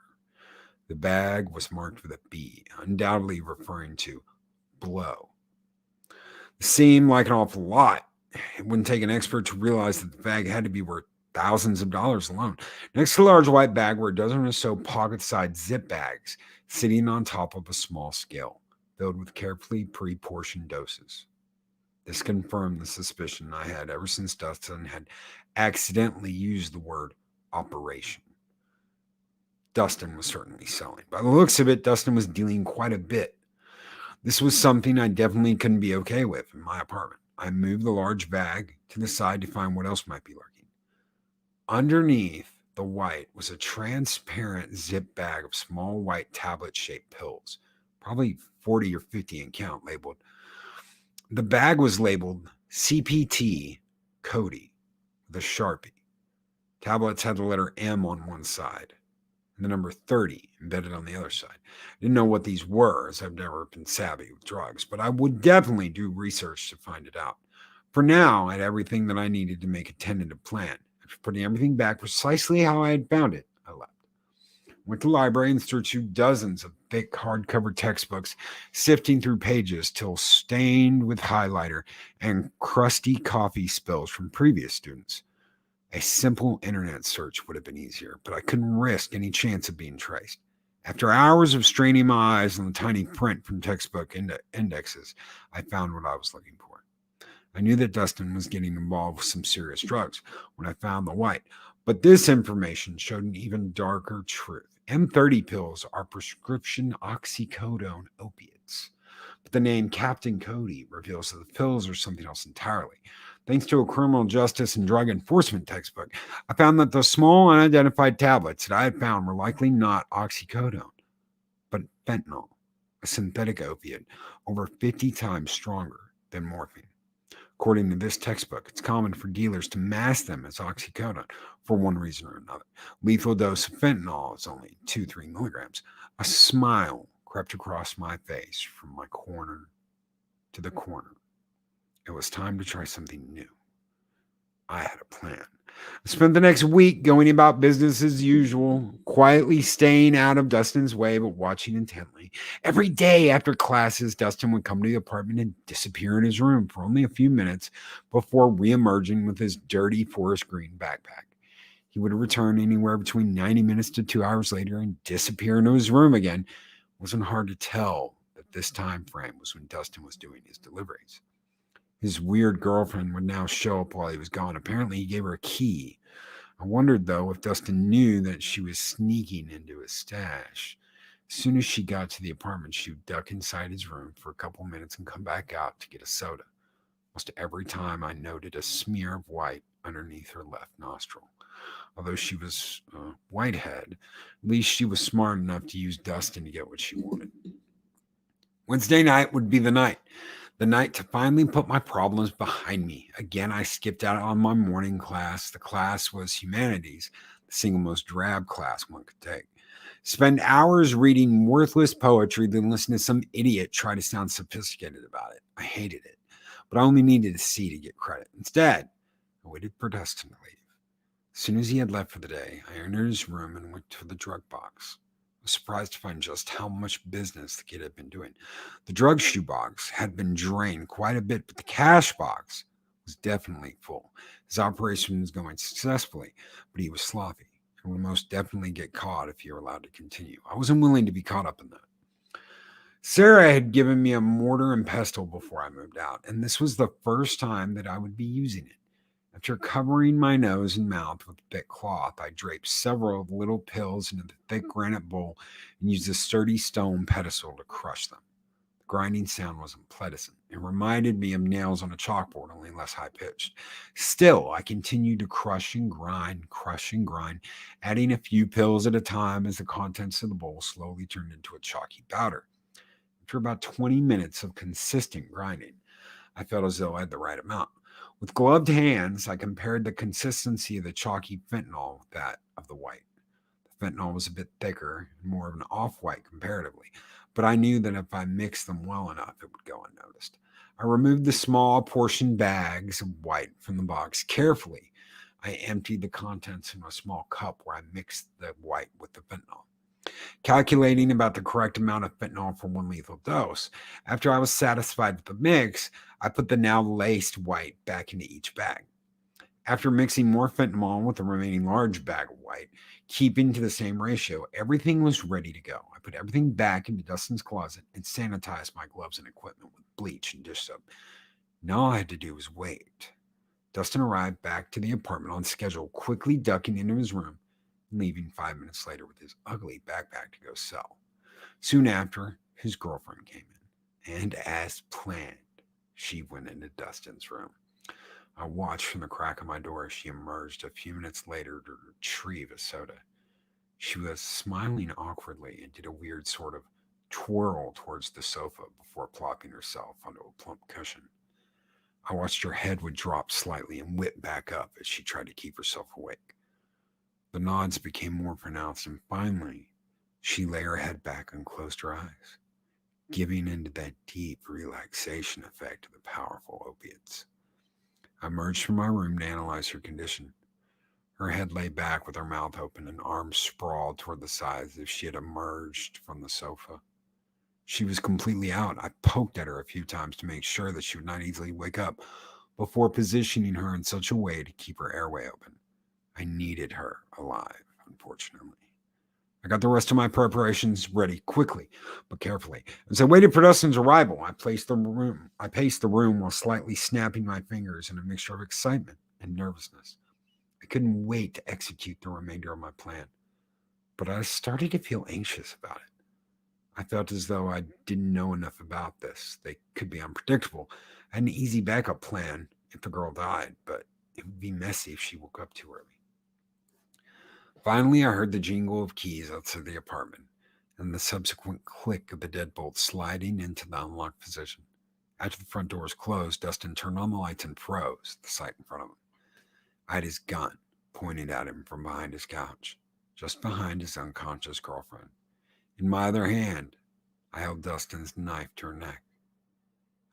The bag was marked with a B, undoubtedly referring to blow. It seemed like an awful lot, It wouldn't take an expert to realize that the bag had to be worth thousands of dollars alone. Next to the large white bag were a dozen or so pocket-sized zip bags sitting on top of a small scale, filled with carefully pre-portioned doses. This confirmed the suspicion I had ever since Dustin had accidentally used the word operation. Dustin was certainly selling. By the looks of it, Dustin was dealing quite a bit. This was something I definitely couldn't be okay with in my apartment. I moved the large bag to the side to find what else might be lurking. Underneath the white was a transparent zip bag of small white tablet-shaped pills, probably 40 or 50 in count, labeled. The bag was labeled CPT Cody with a Sharpie. Tablets had the letter M on one side and the number 30 embedded on the other side. I didn't know what these were, as I've never been savvy with drugs, but I would definitely do research to find it out. For now, I had everything that I needed to make a tentative plan. After putting everything back precisely how I had found it, I left. Went to the library and searched through dozens of thick hardcover textbooks, sifting through pages till stained with highlighter and crusty coffee spills from previous students. A simple internet search would have been easier, but I couldn't risk any chance of being traced. After hours of straining my eyes on the tiny print from textbook indexes, I found what I was looking for. I knew that Dustin was getting involved with some serious drugs when I found the white, but this information showed an even darker truth. M30 pills are prescription oxycodone opiates, but the name Captain Cody reveals that the pills are something else entirely. Thanks to a criminal justice and drug enforcement textbook, I found that the small unidentified tablets that I had found were likely not oxycodone, but fentanyl, a synthetic opiate over 50 times stronger than morphine. According to this textbook, it's common for dealers to mask them as oxycodone for one reason or another. Lethal dose of fentanyl is only 2-3 milligrams. A smile crept across my face from my corner to the corner. It was time to try something new. I had a plan. I spent the next week going about business as usual, quietly staying out of Dustin's way, but watching intently. Every day after classes, Dustin would come to the apartment and disappear in his room for only a few minutes before reemerging with his dirty forest green backpack. He would return anywhere between 90 minutes to 2 hours later and disappear into his room again. It wasn't hard to tell that this time frame was when Dustin was doing his deliveries. His weird girlfriend would now show up while he was gone. Apparently, he gave her a key. I wondered, though, if Dustin knew that she was sneaking into his stash. As soon as she got to the apartment, she would duck inside his room for a couple minutes and come back out to get a soda. Almost every time I noted a smear of white underneath her left nostril. Although she was a whitehead, at least she was smart enough to use Dustin to get what she wanted. Wednesday night would be the night to finally put my problems behind me. Again, I skipped out on my morning class. The class was humanities, the single most drab class one could take. Spend hours reading worthless poetry, then listen to some idiot try to sound sophisticated about it. I hated it, but I only needed a C to get credit. Instead, I waited for Dustin to leave. As soon as he had left for the day, I entered his room and went to the drug box. I was surprised to find just how much business the kid had been doing. The drug shoebox had been drained quite a bit, but the cash box was definitely full. His operation was going successfully, but he was sloppy and would most definitely get caught if he were allowed to continue. I wasn't willing to be caught up in that. Sarah had given me a mortar and pestle before I moved out, and this was the first time that I would be using it. After covering my nose and mouth with thick cloth, I draped several little pills into the thick granite bowl and used a sturdy stone pedestal to crush them. The grinding sound wasn't pleasant. It reminded me of nails on a chalkboard, only less high-pitched. Still, I continued to crush and grind, adding a few pills at a time as the contents of the bowl slowly turned into a chalky powder. After about 20 minutes of consistent grinding, I felt as though I had the right amount. With gloved hands, I compared the consistency of the chalky fentanyl with that of the white. The fentanyl was a bit thicker and more of an off-white comparatively, but I knew that if I mixed them well enough, it would go unnoticed. I removed the small portion bags of white from the box carefully. I emptied the contents in a small cup where I mixed the white with the fentanyl. calculating about the correct amount of fentanyl for one lethal dose. After I was satisfied with the mix, I put the now laced white back into each bag. After mixing more fentanyl with the remaining large bag of white, keeping to the same ratio, everything was ready to go. I put everything back into Dustin's closet and sanitized my gloves and equipment with bleach and dish soap. Now all I had to do was wait. Dustin arrived back to the apartment on schedule, quickly ducking into his room, leaving 5 minutes later with his ugly backpack to go sell. Soon after, his girlfriend came in, and as planned, she went into Dustin's room. I watched from the crack of my door as she emerged a few minutes later to retrieve a soda. She was smiling awkwardly and did a weird sort of twirl towards the sofa before plopping herself onto a plump cushion. I watched her head would drop slightly and whip back up as she tried to keep herself awake. The nods became more pronounced, and finally, she lay her head back and closed her eyes, giving into that deep relaxation effect of the powerful opiates. I emerged from my room to analyze her condition. Her head lay back with her mouth open and arms sprawled toward the side as if she had emerged from the sofa. She was completely out. I poked at her a few times to make sure that she would not easily wake up before positioning her in such a way to keep her airway open. I needed her alive, unfortunately. I got the rest of my preparations ready quickly, but carefully. As I waited for Dustin's arrival, I paced the room while slightly snapping my fingers in a mixture of excitement and nervousness. I couldn't wait to execute the remainder of my plan, but I started to feel anxious about it. I felt as though I didn't know enough about this. They could be unpredictable. I had an easy backup plan if the girl died, but it would be messy if she woke up too early. Finally, I heard the jingle of keys outside the apartment and the subsequent click of the deadbolt sliding into the unlocked position. After the front door was closed, Dustin turned on the lights and froze at the sight in front of him. I had his gun pointed at him from behind his couch, just behind his unconscious girlfriend. In my other hand, I held Dustin's knife to her neck.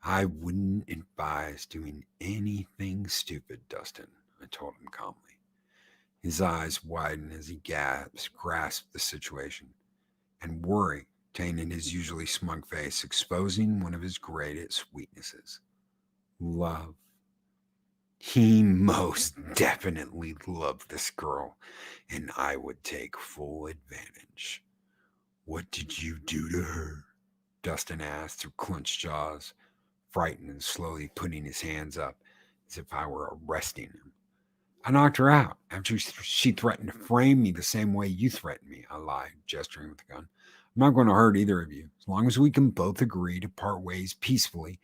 I wouldn't advise doing anything stupid, Dustin, I told him calmly. His eyes widened as he grasped the situation, and worry tainted his usually smug face, exposing one of his greatest weaknesses: love. He most definitely loved this girl, and I would take full advantage. What did you do to her? Dustin asked through clenched jaws, frightened and slowly putting his hands up as if I were arresting him. I knocked her out after she threatened to frame me the same way you threatened me, I lied, gesturing with the gun. I'm not going to hurt either of you. As long as we can both agree to part ways peacefully,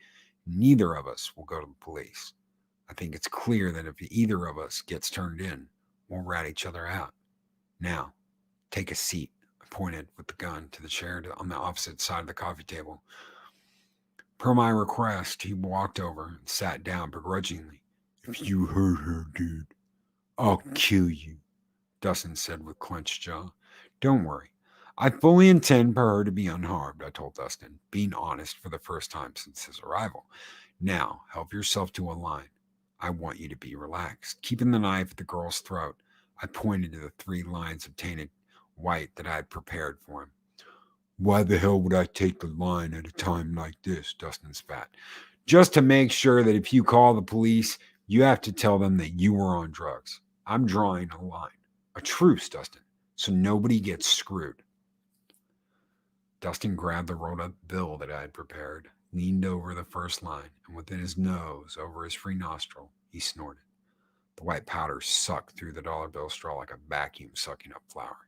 neither of us will go to the police. I think it's clear that if either of us gets turned in, we'll rat each other out. Now, take a seat. I pointed with the gun to the chair on the opposite side of the coffee table. Per my request, he walked over and sat down begrudgingly. If you hurt her, dude, I'll kill you, Dustin said with clenched jaw. Don't worry. I fully intend for her to be unharmed, I told Dustin, being honest for the first time since his arrival. Now, help yourself to a line. I want you to be relaxed. Keeping the knife at the girl's throat, I pointed to the 3 lines of tainted white that I had prepared for him. Why the hell would I take the line at a time like this? Dustin spat. Just to make sure that if you call the police, you have to tell them that you were on drugs. I'm drawing a line. A truce, Dustin, so nobody gets screwed. Dustin grabbed the rolled up bill that I had prepared, leaned over the first line, and within his nose, over his free nostril, he snorted. The white powder sucked through the dollar bill straw like a vacuum sucking up flour.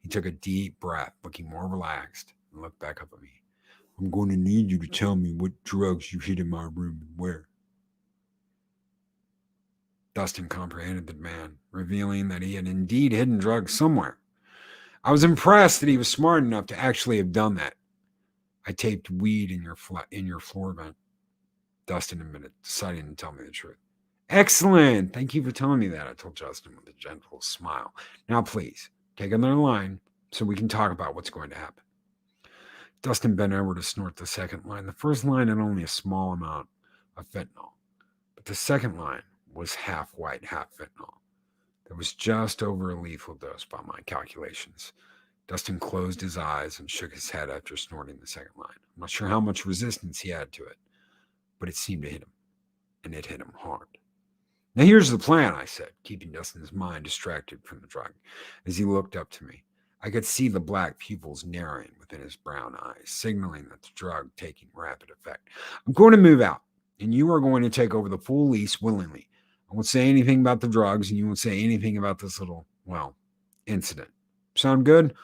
He took a deep breath, looking more relaxed, and looked back up at me. I'm going to need you to tell me what drugs you hid in my room and where. Dustin comprehended the demand, revealing that he had indeed hidden drugs somewhere. I was impressed that he was smart enough to actually have done that. I taped weed in your floor vent, Dustin admitted, deciding to tell me the truth. Excellent. Thank you for telling me that, I told Dustin with a gentle smile. Now, please, take another line so we can talk about what's going to happen. Dustin bent over to snort the second line. The first line had only a small amount of fentanyl, but the second line was half white, half fentanyl. That was just over a lethal dose by my calculations. Dustin closed his eyes and shook his head after snorting the second line. I'm not sure how much resistance he had to it, but it seemed to hit him, and it hit him hard. Now here's the plan, I said, keeping Dustin's mind distracted from the drug. As he looked up to me, I could see the black pupils narrowing within his brown eyes, signaling that the drug taking rapid effect. I'm going to move out, and you are going to take over the full lease willingly. I won't say anything about the drugs, and you won't say anything about this little, incident. Sound good?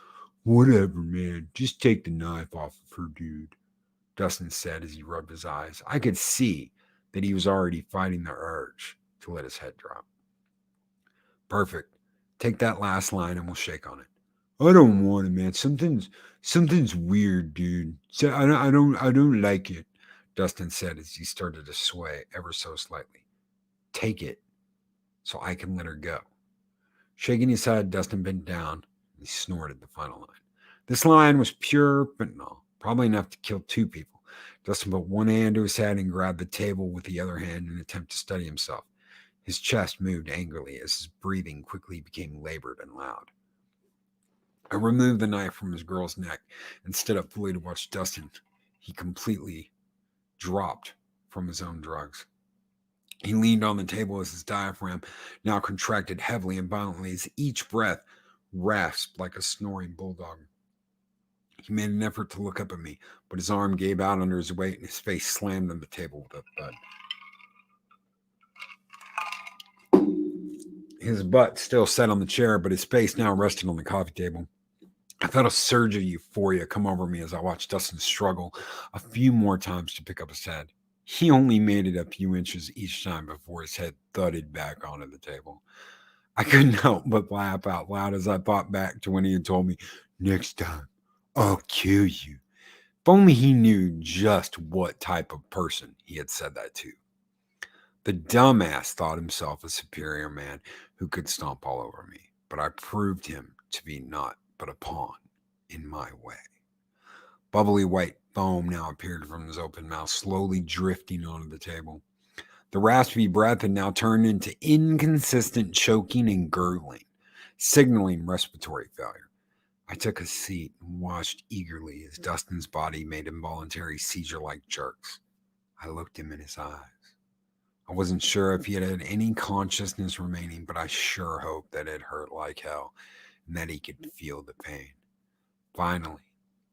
Whatever, man. Just take the knife off of her, dude, Dustin said as he rubbed his eyes. I could see that he was already fighting the urge to let his head drop. Perfect. Take that last line and we'll shake on it. I don't want it, man. Something's weird, dude. I don't like it, Dustin said as he started to sway ever so slightly. Take it so I can let her go. Shaking his head, Dustin bent down and he snorted the final line. This line was pure fentanyl, probably enough to kill 2 people. Dustin put one hand to his head and grabbed the table with the other hand in an attempt to steady himself. His chest moved angrily as his breathing quickly became labored and loud. I removed the knife from his girl's neck and stood up fully to watch Dustin. He completely dropped from his own drugs. He leaned on the table as his diaphragm now contracted heavily and violently as each breath rasped like a snoring bulldog. He made an effort to look up at me, but his arm gave out under his weight and his face slammed on the table with a thud. His butt still sat on the chair, but his face now rested on the coffee table. I felt a surge of euphoria come over me as I watched Dustin struggle a few more times to pick up his head. He only made it a few inches each time before his head thudded back onto the table. I couldn't help but laugh out loud as I thought back to when he had told me, "Next time, I'll kill you." If only he knew just what type of person he had said that to. The dumbass thought himself a superior man who could stomp all over me, but I proved him to be not but a pawn in my way. Bubbly white foam now appeared from his open mouth, slowly drifting onto the table. The raspy breath had now turned into inconsistent choking and gurgling, signaling respiratory failure. I took a seat and watched eagerly as Dustin's body made involuntary seizure-like jerks. I looked him in his eyes. I wasn't sure if he had any consciousness remaining, but I sure hoped that it hurt like hell and that he could feel the pain. Finally,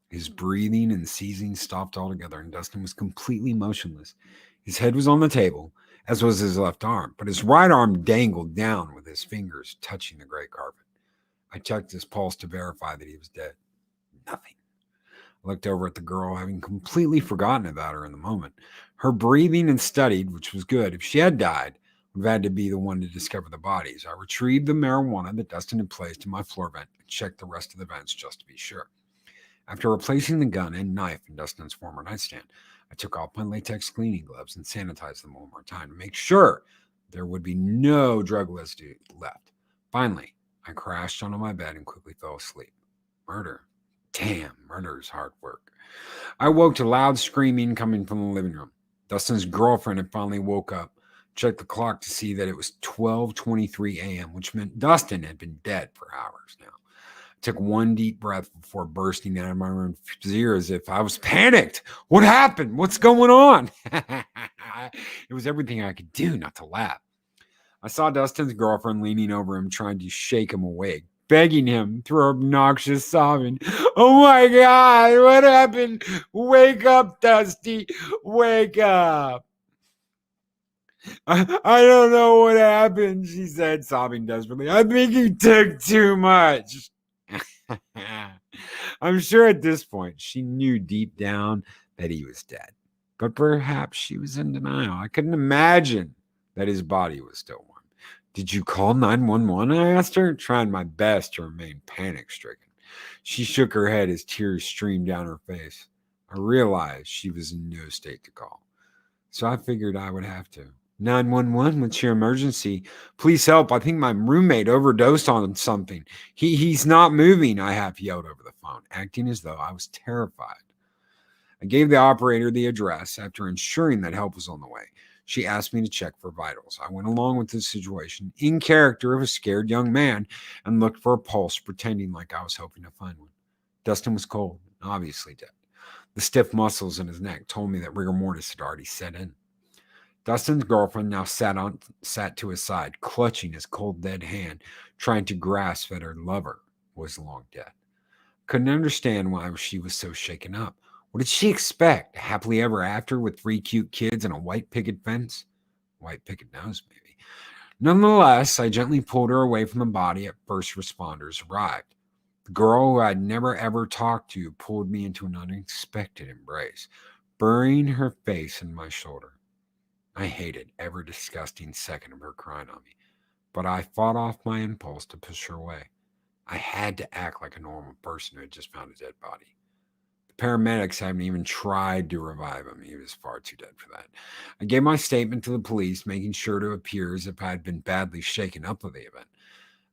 his breathing and seizing stopped altogether, and Dustin was completely motionless. His head was on the table, as was his left arm, but his right arm dangled down with his fingers touching the gray carpet. I checked his pulse to verify that he was dead. Nothing. I looked over at the girl, having completely forgotten about her in the moment. Her breathing and studied, which was good. If she had died, would have had to be the one to discover the bodies. I retrieved the marijuana that Dustin had placed in my floor vent and checked the rest of the vents just to be sure. After replacing the gun and knife in Dustin's former nightstand, I took off my latex cleaning gloves and sanitized them one more time to make sure there would be no drug residue left. Finally, I crashed onto my bed and quickly fell asleep. Murder. Damn, murder is hard work. I woke to loud screaming coming from the living room. Dustin's girlfriend had finally woke up, checked the clock to see that it was 12:23 a.m., which meant Dustin had been dead for hours now. I took one deep breath before bursting out of my room's ear as if I was panicked. What happened? What's going on? It was everything I could do not to laugh. I saw Dustin's girlfriend leaning over him, trying to shake him awake, begging him through her obnoxious sobbing. "Oh my God, what happened? Wake up, Dusty, wake up." I don't know what happened, she said, sobbing desperately. "I think you took too much." I'm sure at this point she knew deep down that he was dead, but perhaps she was in denial. I couldn't imagine that his body was still warm. "Did you call 911? I asked her, trying my best to remain panic-stricken. She shook her head as tears streamed down her face. I realized she was in no state to call, so I figured I would have to. 911, what's your emergency? Please help. I think my roommate overdosed on something. He's not moving," I half yelled over the phone, acting as though I was terrified. I gave the operator the address after ensuring that help was on the way. She asked me to check for vitals. I went along with the situation in character of a scared young man and looked for a pulse, pretending like I was hoping to find one. Dustin was cold, obviously dead. The stiff muscles in his neck told me that rigor mortis had already set in. Dustin's girlfriend now sat to his side, clutching his cold, dead hand, trying to grasp that her lover was long dead. Couldn't understand why she was so shaken up. What did she expect? Happily ever after with 3 cute kids and a white picket fence? White picket nose, maybe. Nonetheless, I gently pulled her away from the body at first responders arrived. The girl who I'd never ever talked to pulled me into an unexpected embrace, burying her face in my shoulder. I hated every disgusting second of her crying on me, but I fought off my impulse to push her away. I had to act like a normal person who had just found a dead body. The paramedics hadn't even tried to revive him. He was far too dead for that. I gave my statement to the police, making sure to appear as if I had been badly shaken up with the event.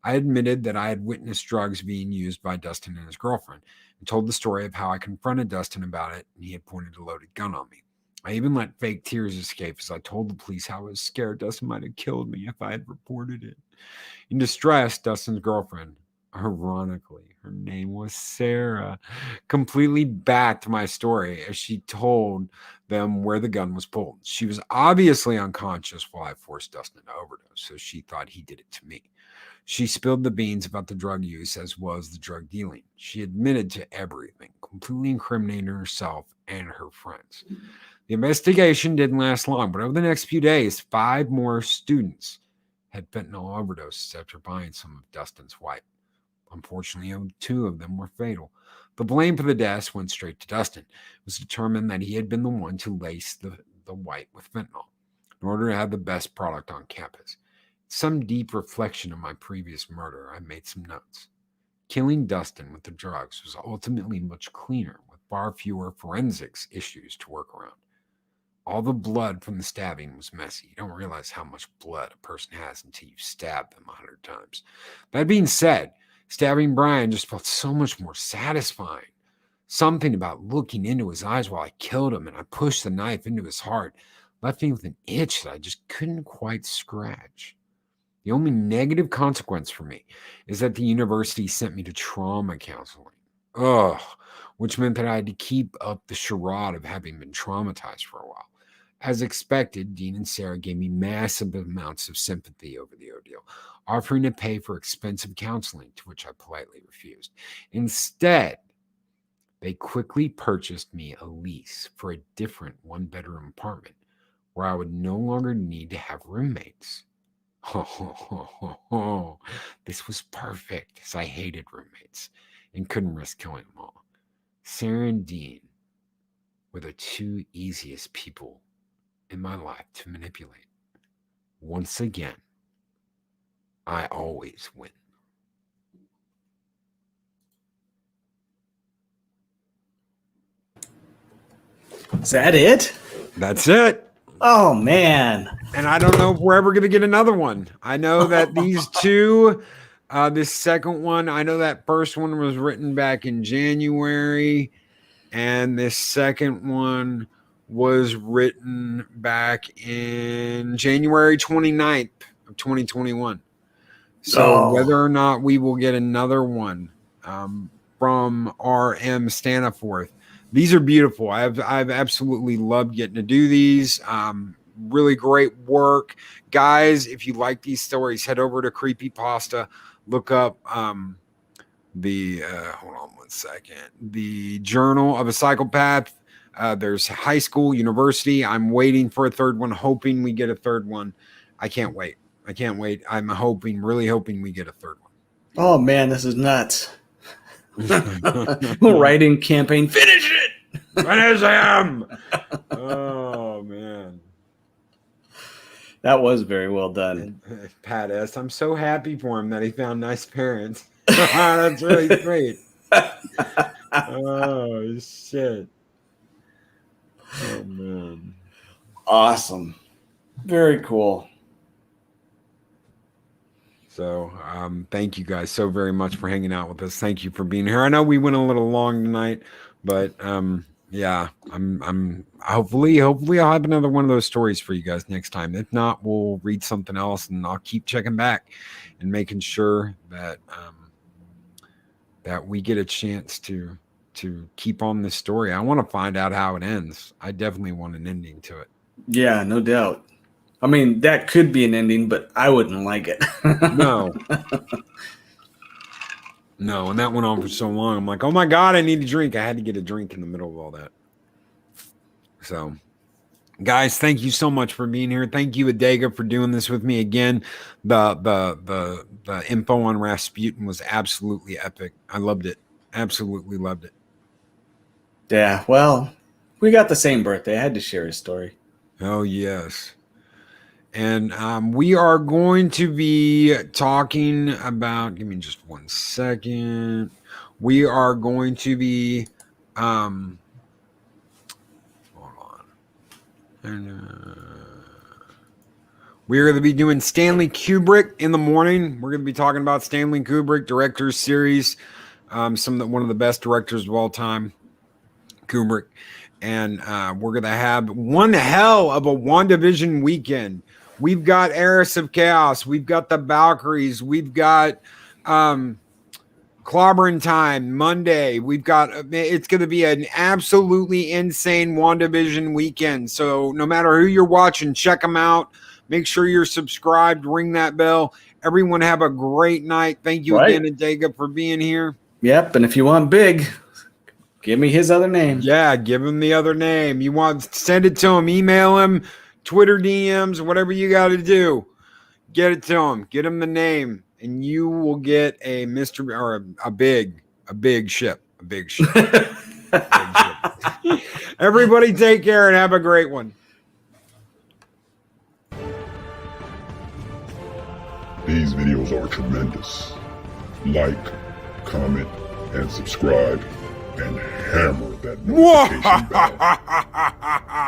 I admitted that I had witnessed drugs being used by Dustin and his girlfriend, and told the story of how I confronted Dustin about it and he had pointed a loaded gun on me. I even let fake tears escape as I told the police how I was scared Dustin might have killed me if I had reported it. In distress, Dustin's girlfriend, ironically, her name was Sarah, completely backed my story as she told them where the gun was pulled. She was obviously unconscious while I forced Dustin to overdose, so she thought he did it to me. She spilled the beans about the drug use as well as the drug dealing. She admitted to everything, completely incriminating herself and her friends. The investigation didn't last long, but over the next few days, 5 more students had fentanyl overdoses after buying some of Dustin's white. Unfortunately, 2 of them were fatal. The blame for the deaths went straight to Dustin. It was determined that he had been the one to lace the white with fentanyl in order to have the best product on campus. Some deep reflection of my previous murder, I made some notes. Killing Dustin with the drugs was ultimately much cleaner, with far fewer forensics issues to work around. All the blood from the stabbing was messy. You don't realize how much blood a person has until you've stabbed them 100 times. That being said, stabbing Brian just felt so much more satisfying. Something about looking into his eyes while I killed him and I pushed the knife into his heart left me with an itch that I just couldn't quite scratch. The only negative consequence for me is that the university sent me to trauma counseling. Which meant that I had to keep up the charade of having been traumatized for a while. As expected, Dean and Sarah gave me massive amounts of sympathy over the ordeal, offering to pay for expensive counseling, to which I politely refused. Instead, they quickly purchased me a lease for a different 1-bedroom apartment where I would no longer need to have roommates. This was perfect, as I hated roommates and couldn't risk killing them all. Sarah and Dean were the 2 easiest people in my life to manipulate. Once again, I always win.
Is that it?
That's it.
Oh, man.
And I don't know if we're ever going to get another one. I know that these 2, this second one, I know that first one was written back in January, and this second one was written back in January 29th of 2021. So whether or not we will get another one from R.M. Staniforth, these are beautiful. I've absolutely loved getting to do these. Really great work. Guys, if you like these stories, head over to Creepypasta. Look up the hold on one second. The Journal of a Psychopath. There's high school, university. I'm waiting for a third one, hoping we get a third one. I can't wait. I'm really hoping we get a third one.
Oh, man, this is nuts. Writing campaign. Finish it.
Finish him. Oh, man.
That was very well done.
Pat S. I'm so happy for him that he found nice parents. That's really great. Oh, shit. Oh, man.
Awesome. Very cool.
So thank you guys so very much for hanging out with us. Thank you for being here. I know we went a little long tonight, but yeah, I'm hopefully I'll have another one of those stories for you guys next time. If not, we'll read something else, and I'll keep checking back and making sure that that we get a chance to keep on this story. I want to find out how it ends. I definitely want an ending to it.
Yeah, no doubt. I mean, that could be an ending, but I wouldn't like it.
No. No, and that went on for so long. I'm like, oh my God, I need a drink. I had to get a drink in the middle of all that. So, guys, thank you so much for being here. Thank you, Adega, for doing this with me again. The info on Rasputin was absolutely epic. I loved it. Absolutely loved it.
Yeah, well, we got the same birthday. I had to share his story.
Oh, yes. And we are going to be talking about, give me just 1 second. We are going to be, hold on. And we're going to be doing Stanley Kubrick in the morning. We're going to be talking about Stanley Kubrick, director's series, one of the best directors of all time, Kubrick. And we're going to have one hell of a WandaVision weekend. We've got Heiress of Chaos. We've got the Valkyries. We've got Clobbering Time Monday. We've got, it's going to be an absolutely insane WandaVision weekend. So no matter who you're watching, check them out. Make sure you're subscribed. Ring that bell. Everyone have a great night. Thank you again, Adega, for being here.
Yep. And if you want big, give me his other name.
Yeah, give him the other name. You want, send it to him, email him, Twitter DMs, whatever you got to do. Get it to him. Get him the name, and you will get a mystery or a big ship. A big ship. Everybody take care and have a great one.
These videos are tremendous. Like, comment, and subscribe, and hammer that notification bell.